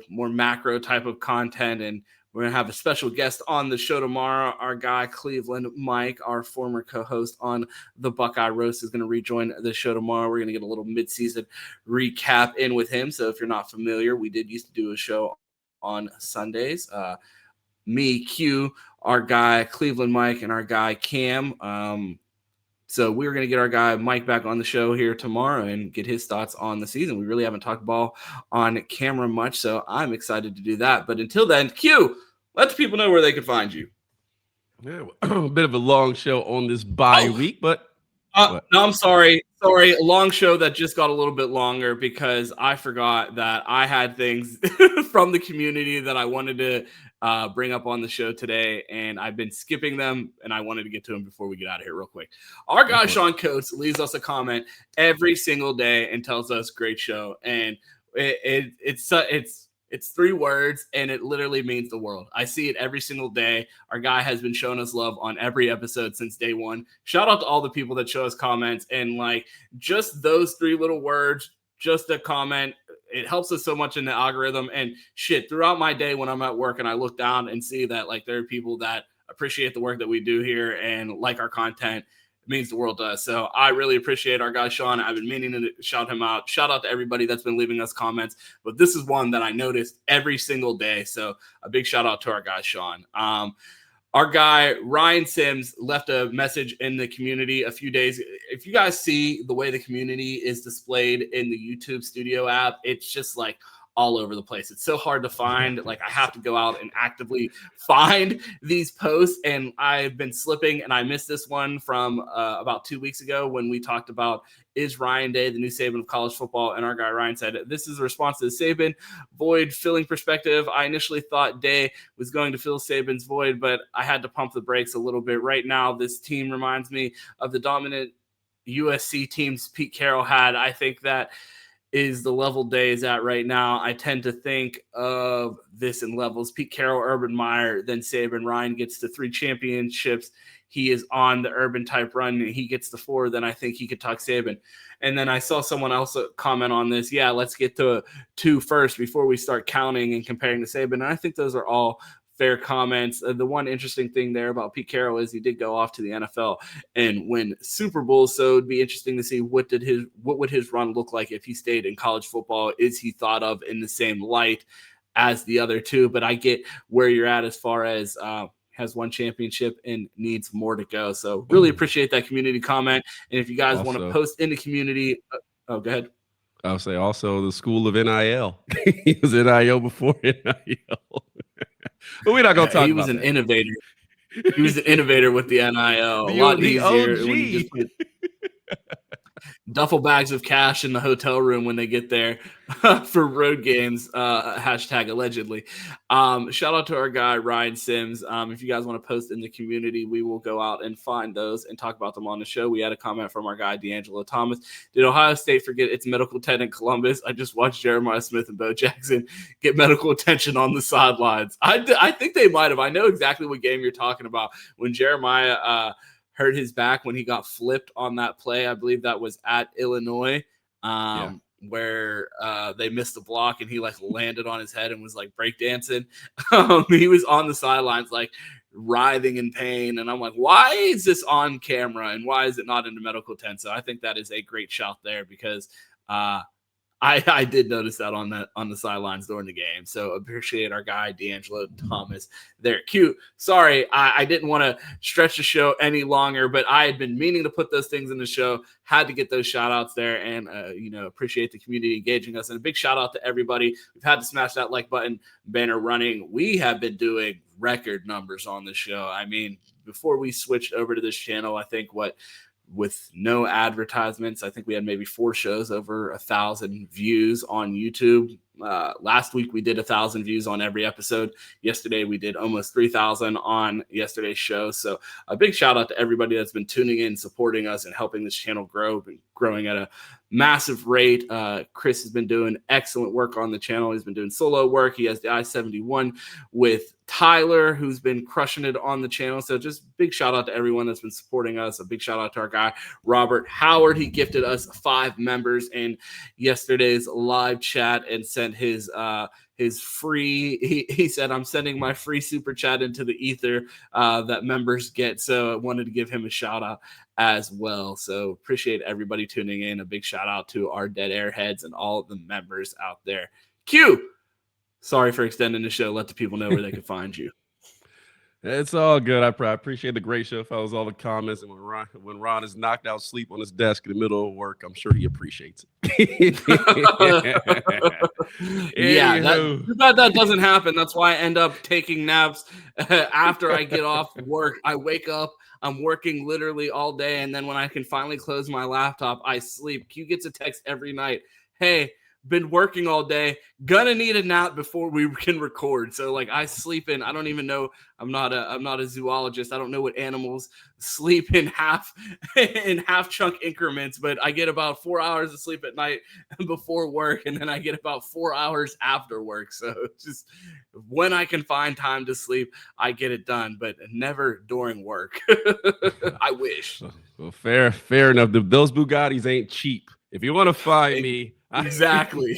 more macro type of content, and we're going to have a special guest on the show tomorrow. Our guy, Cleveland Mike, our former co-host on the Buckeye Roast, is going to rejoin the show tomorrow. We're going to get a little mid-season recap in with him. So if you're not familiar, we did used to do a show on Sundays. Me, Q, our guy Cleveland Mike and our guy Cam. So we're going to get our guy Mike back on the show here tomorrow and get his thoughts on the season. We really haven't talked ball on camera much, so I'm excited to do that. But until then, Q, let the people know where they can find you. Yeah, a bit of a long show on this bye week, but no, I'm sorry. Sorry, a long show that just got a little bit longer because I forgot that I had things from the community that I wanted to bring up on the show today, and I've been skipping them, and I wanted to get to them before we get out of here real quick. Our guy Sean Coates leaves us a comment every single day and tells us great show, and it's 3 words, and it literally means the world. I see it every single day. Our guy has been showing us love on every episode since day one. Shout out to all the people that show us comments, and like just those 3 little words, just a comment, it helps us so much in the algorithm. And shit, throughout my day when I'm at work and I look down and see that like there are people that appreciate the work that we do here and like our content, it means the world to us. So I really appreciate our guy Sean. I've been meaning to shout him out. Shout out to everybody that's been leaving us comments, but this is one that I noticed every single day. So a big shout out to our guy Sean. Our guy Ryan Sims left a message in the community a few days. If you guys see the way the community is displayed in the YouTube Studio app, it's just like all over the place. It's so hard to find. Like I have to go out and actively find these posts, and I've been slipping, and I missed this one from about 2 weeks ago when we talked about is Ryan Day the new Saban of college football, and our guy Ryan said this is a response to the Saban void filling perspective. I initially thought Day was going to fill Saban's void, but I had to pump the brakes a little bit. Right now, this team reminds me of the dominant USC teams Pete Carroll had. I think that is the level Day is at right now. I tend to think of this in levels. Pete Carroll, Urban Meyer, then Saban. Ryan gets to 3 championships. He is on the Urban type run. And he gets to 4. Then I think he could talk Saban. And then I saw someone else comment on this. Yeah, let's get to 2 first before we start counting and comparing to Saban. And I think those are all fair comments. The one interesting thing there about Pete Carroll is he did go off to the NFL and win Super Bowls. So it'd be interesting to see what would his run look like if he stayed in college football. Is he thought of in the same light as the other 2? But I get where you're at as far as has 1 championship and needs more to go. So really appreciate that community comment. And if you guys want to post in the community, go ahead. I'll say also the school of NIL. He was NIL before NIL. But we're not going to talk about that. He was an innovator. He was an innovator with the NIL. A lot easier when you just put duffel bags of cash in the hotel room when they get there for road games, hashtag allegedly. Shout out to our guy, Ryan Sims. If you guys want to post in the community, we will go out and find those and talk about them on the show. We had a comment from our guy, D'Angelo Thomas. Did Ohio State forget its medical tent in Columbus? I just watched Jeremiah Smith and Bo Jackson get medical attention on the sidelines. I think they might have. I know exactly what game you're talking about. When Jeremiah hurt his back when he got flipped on that play. I believe that was at Illinois, where they missed the block and he like landed on his head and was like breakdancing. He was on the sidelines like writhing in pain. And I'm like, why is this on camera and why is it not in the medical tent? So I think that is a great shout there because I did notice that on the sidelines during the game. So appreciate our guy, D'Angelo Thomas there. Cute. Sorry, I didn't want to stretch the show any longer, but I had been meaning to put those things in the show. Had to get those shout outs there and, appreciate the community engaging us. And a big shout out to everybody. We've had to smash that like button banner running. We have been doing record numbers on the show. I mean, before we switched over to this channel, I think with no advertisements, I think we had maybe 4 shows over 1,000 views on YouTube. Last week we did 1,000 views on every episode. Yesterday we did almost 3,000 on yesterday's show. So a big shout out to everybody that's been tuning in, supporting us, and helping this channel grow, and growing at a massive rate. Chris has been doing excellent work on the channel. He's been doing solo work. He has the I-71 with Tyler, who's been crushing it on the channel. So just big shout out to everyone that's been supporting us. A big shout out to our guy, Robert Howard. He gifted us 5 members in yesterday's live chat and sent his free, he said, I'm sending my free super chat into the ether that members get. So I wanted to give him a shout out as well. So appreciate everybody tuning in. A big shout out to our dead airheads and all of the members out there. Q, sorry for extending the show. Let the people know where they can find you. It's all good. I appreciate the great show, fellas. All the comments, and when Ron is knocked out sleep on his desk in the middle of work, I'm sure he appreciates it. Yeah, too bad that doesn't happen. That's why I end up taking naps after I get off work. I wake up, I'm working literally all day, and then when I can finally close my laptop, I sleep. Q gets a text every night. Hey, been working all day, gonna need a nap before we can record. So like I sleep in, I don't even know, I'm not a zoologist. I don't know what animals sleep in half chunk increments, but I get about 4 hours of sleep at night before work, and then I get about 4 hours after work. So just when I can find time to sleep, I get it done, but never during work. I wish. Well, fair enough. Those Bugattis ain't cheap. If you want to find me, exactly.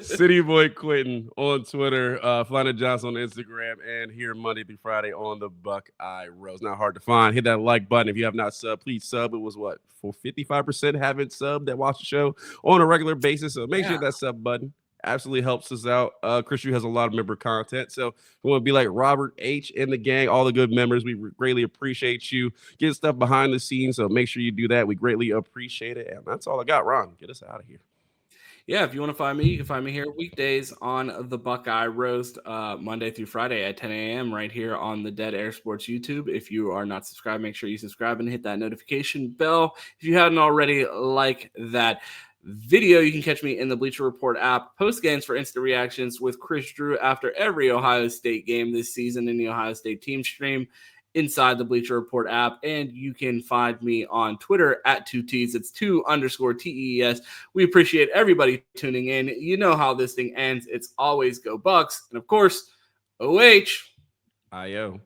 City Boy Quentin on Twitter, Flying Johnson on Instagram, and here Monday through Friday on the Buckeye Roast. Not hard to find. Hit that like button. If you have not subbed, please sub. It was for 55% haven't subbed that watch the show on a regular basis. So make sure that sub button absolutely helps us out. Chris Drew has a lot of member content. So if you want to be like Robert H. and the gang, all the good members, we greatly appreciate you. Get stuff behind the scenes. So make sure you do that. We greatly appreciate it. And that's all I got. Ron, get us out of here. Yeah, if you want to find me, you can find me here weekdays on the Buckeye Roast, Monday through Friday at 10 a.m. right here on the Dead Air Sports YouTube. If you are not subscribed, make sure you subscribe and hit that notification bell. If you hadn't already, like that video. You can catch me in the Bleacher Report app post games for instant reactions with Chris Drew after every Ohio State game this season in the Ohio State team stream inside the Bleacher Report app. And you can find me on Twitter at 2Ts. It's 2_TES. We appreciate everybody tuning in. You know how this thing ends. It's always go Bucks. And of course, OH. IO.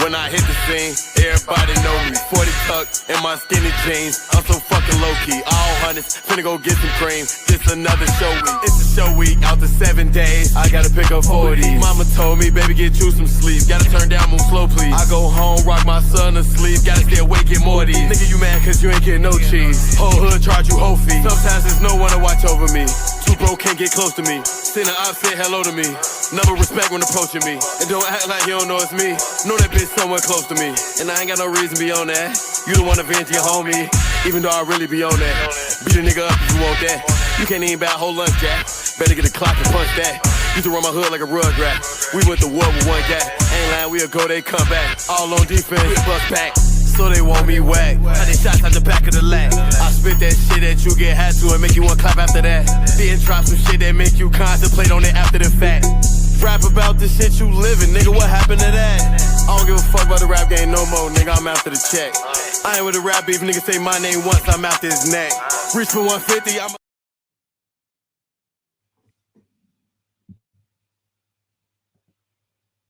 When I hit the scene, everybody know me. 40 tucked in my skinny jeans. I'm so fucking low key. All hundreds, finna go get some cream. This another show week. It's a show week. Out the 7 days, I gotta pick up 40. Mama told me, baby, get you some sleep. Gotta turn down, move slow, please. I go home, rock my son to sleep. Gotta stay awake, get more of these. Nigga, you mad cause you ain't getting no cheese. Whole hood charge you whole fee. Sometimes there's no one to watch over me. Too broke, can't get close to me. Send an op, say hello to me. Never respect when approaching me. And don't act like you don't know it's me. Know that bitch somewhere close to me. And I ain't got no reason beyond that. You the one to avenge your homie. Even though I really be on that. Beat a nigga up if you want that. You can't even buy a whole lunch, Jack. Better get a clock and punch that. Used to run my hood like a rug rat. We went to war with one guy. Ain't lying, we'll go, they come back. All on defense, we bust back. So they want me whack. How they shots out the back of the lag. I spit that shit that you get high to and make you want clap after that. Then drop some shit that make you contemplate on it after the fact. Rap about the shit you living, nigga, what happened to that? I don't give a fuck about the rap game no more, nigga, I'm after the check. I ain't with the rap beef, nigga say my name once, I'm after his neck. Reach for 150, I'm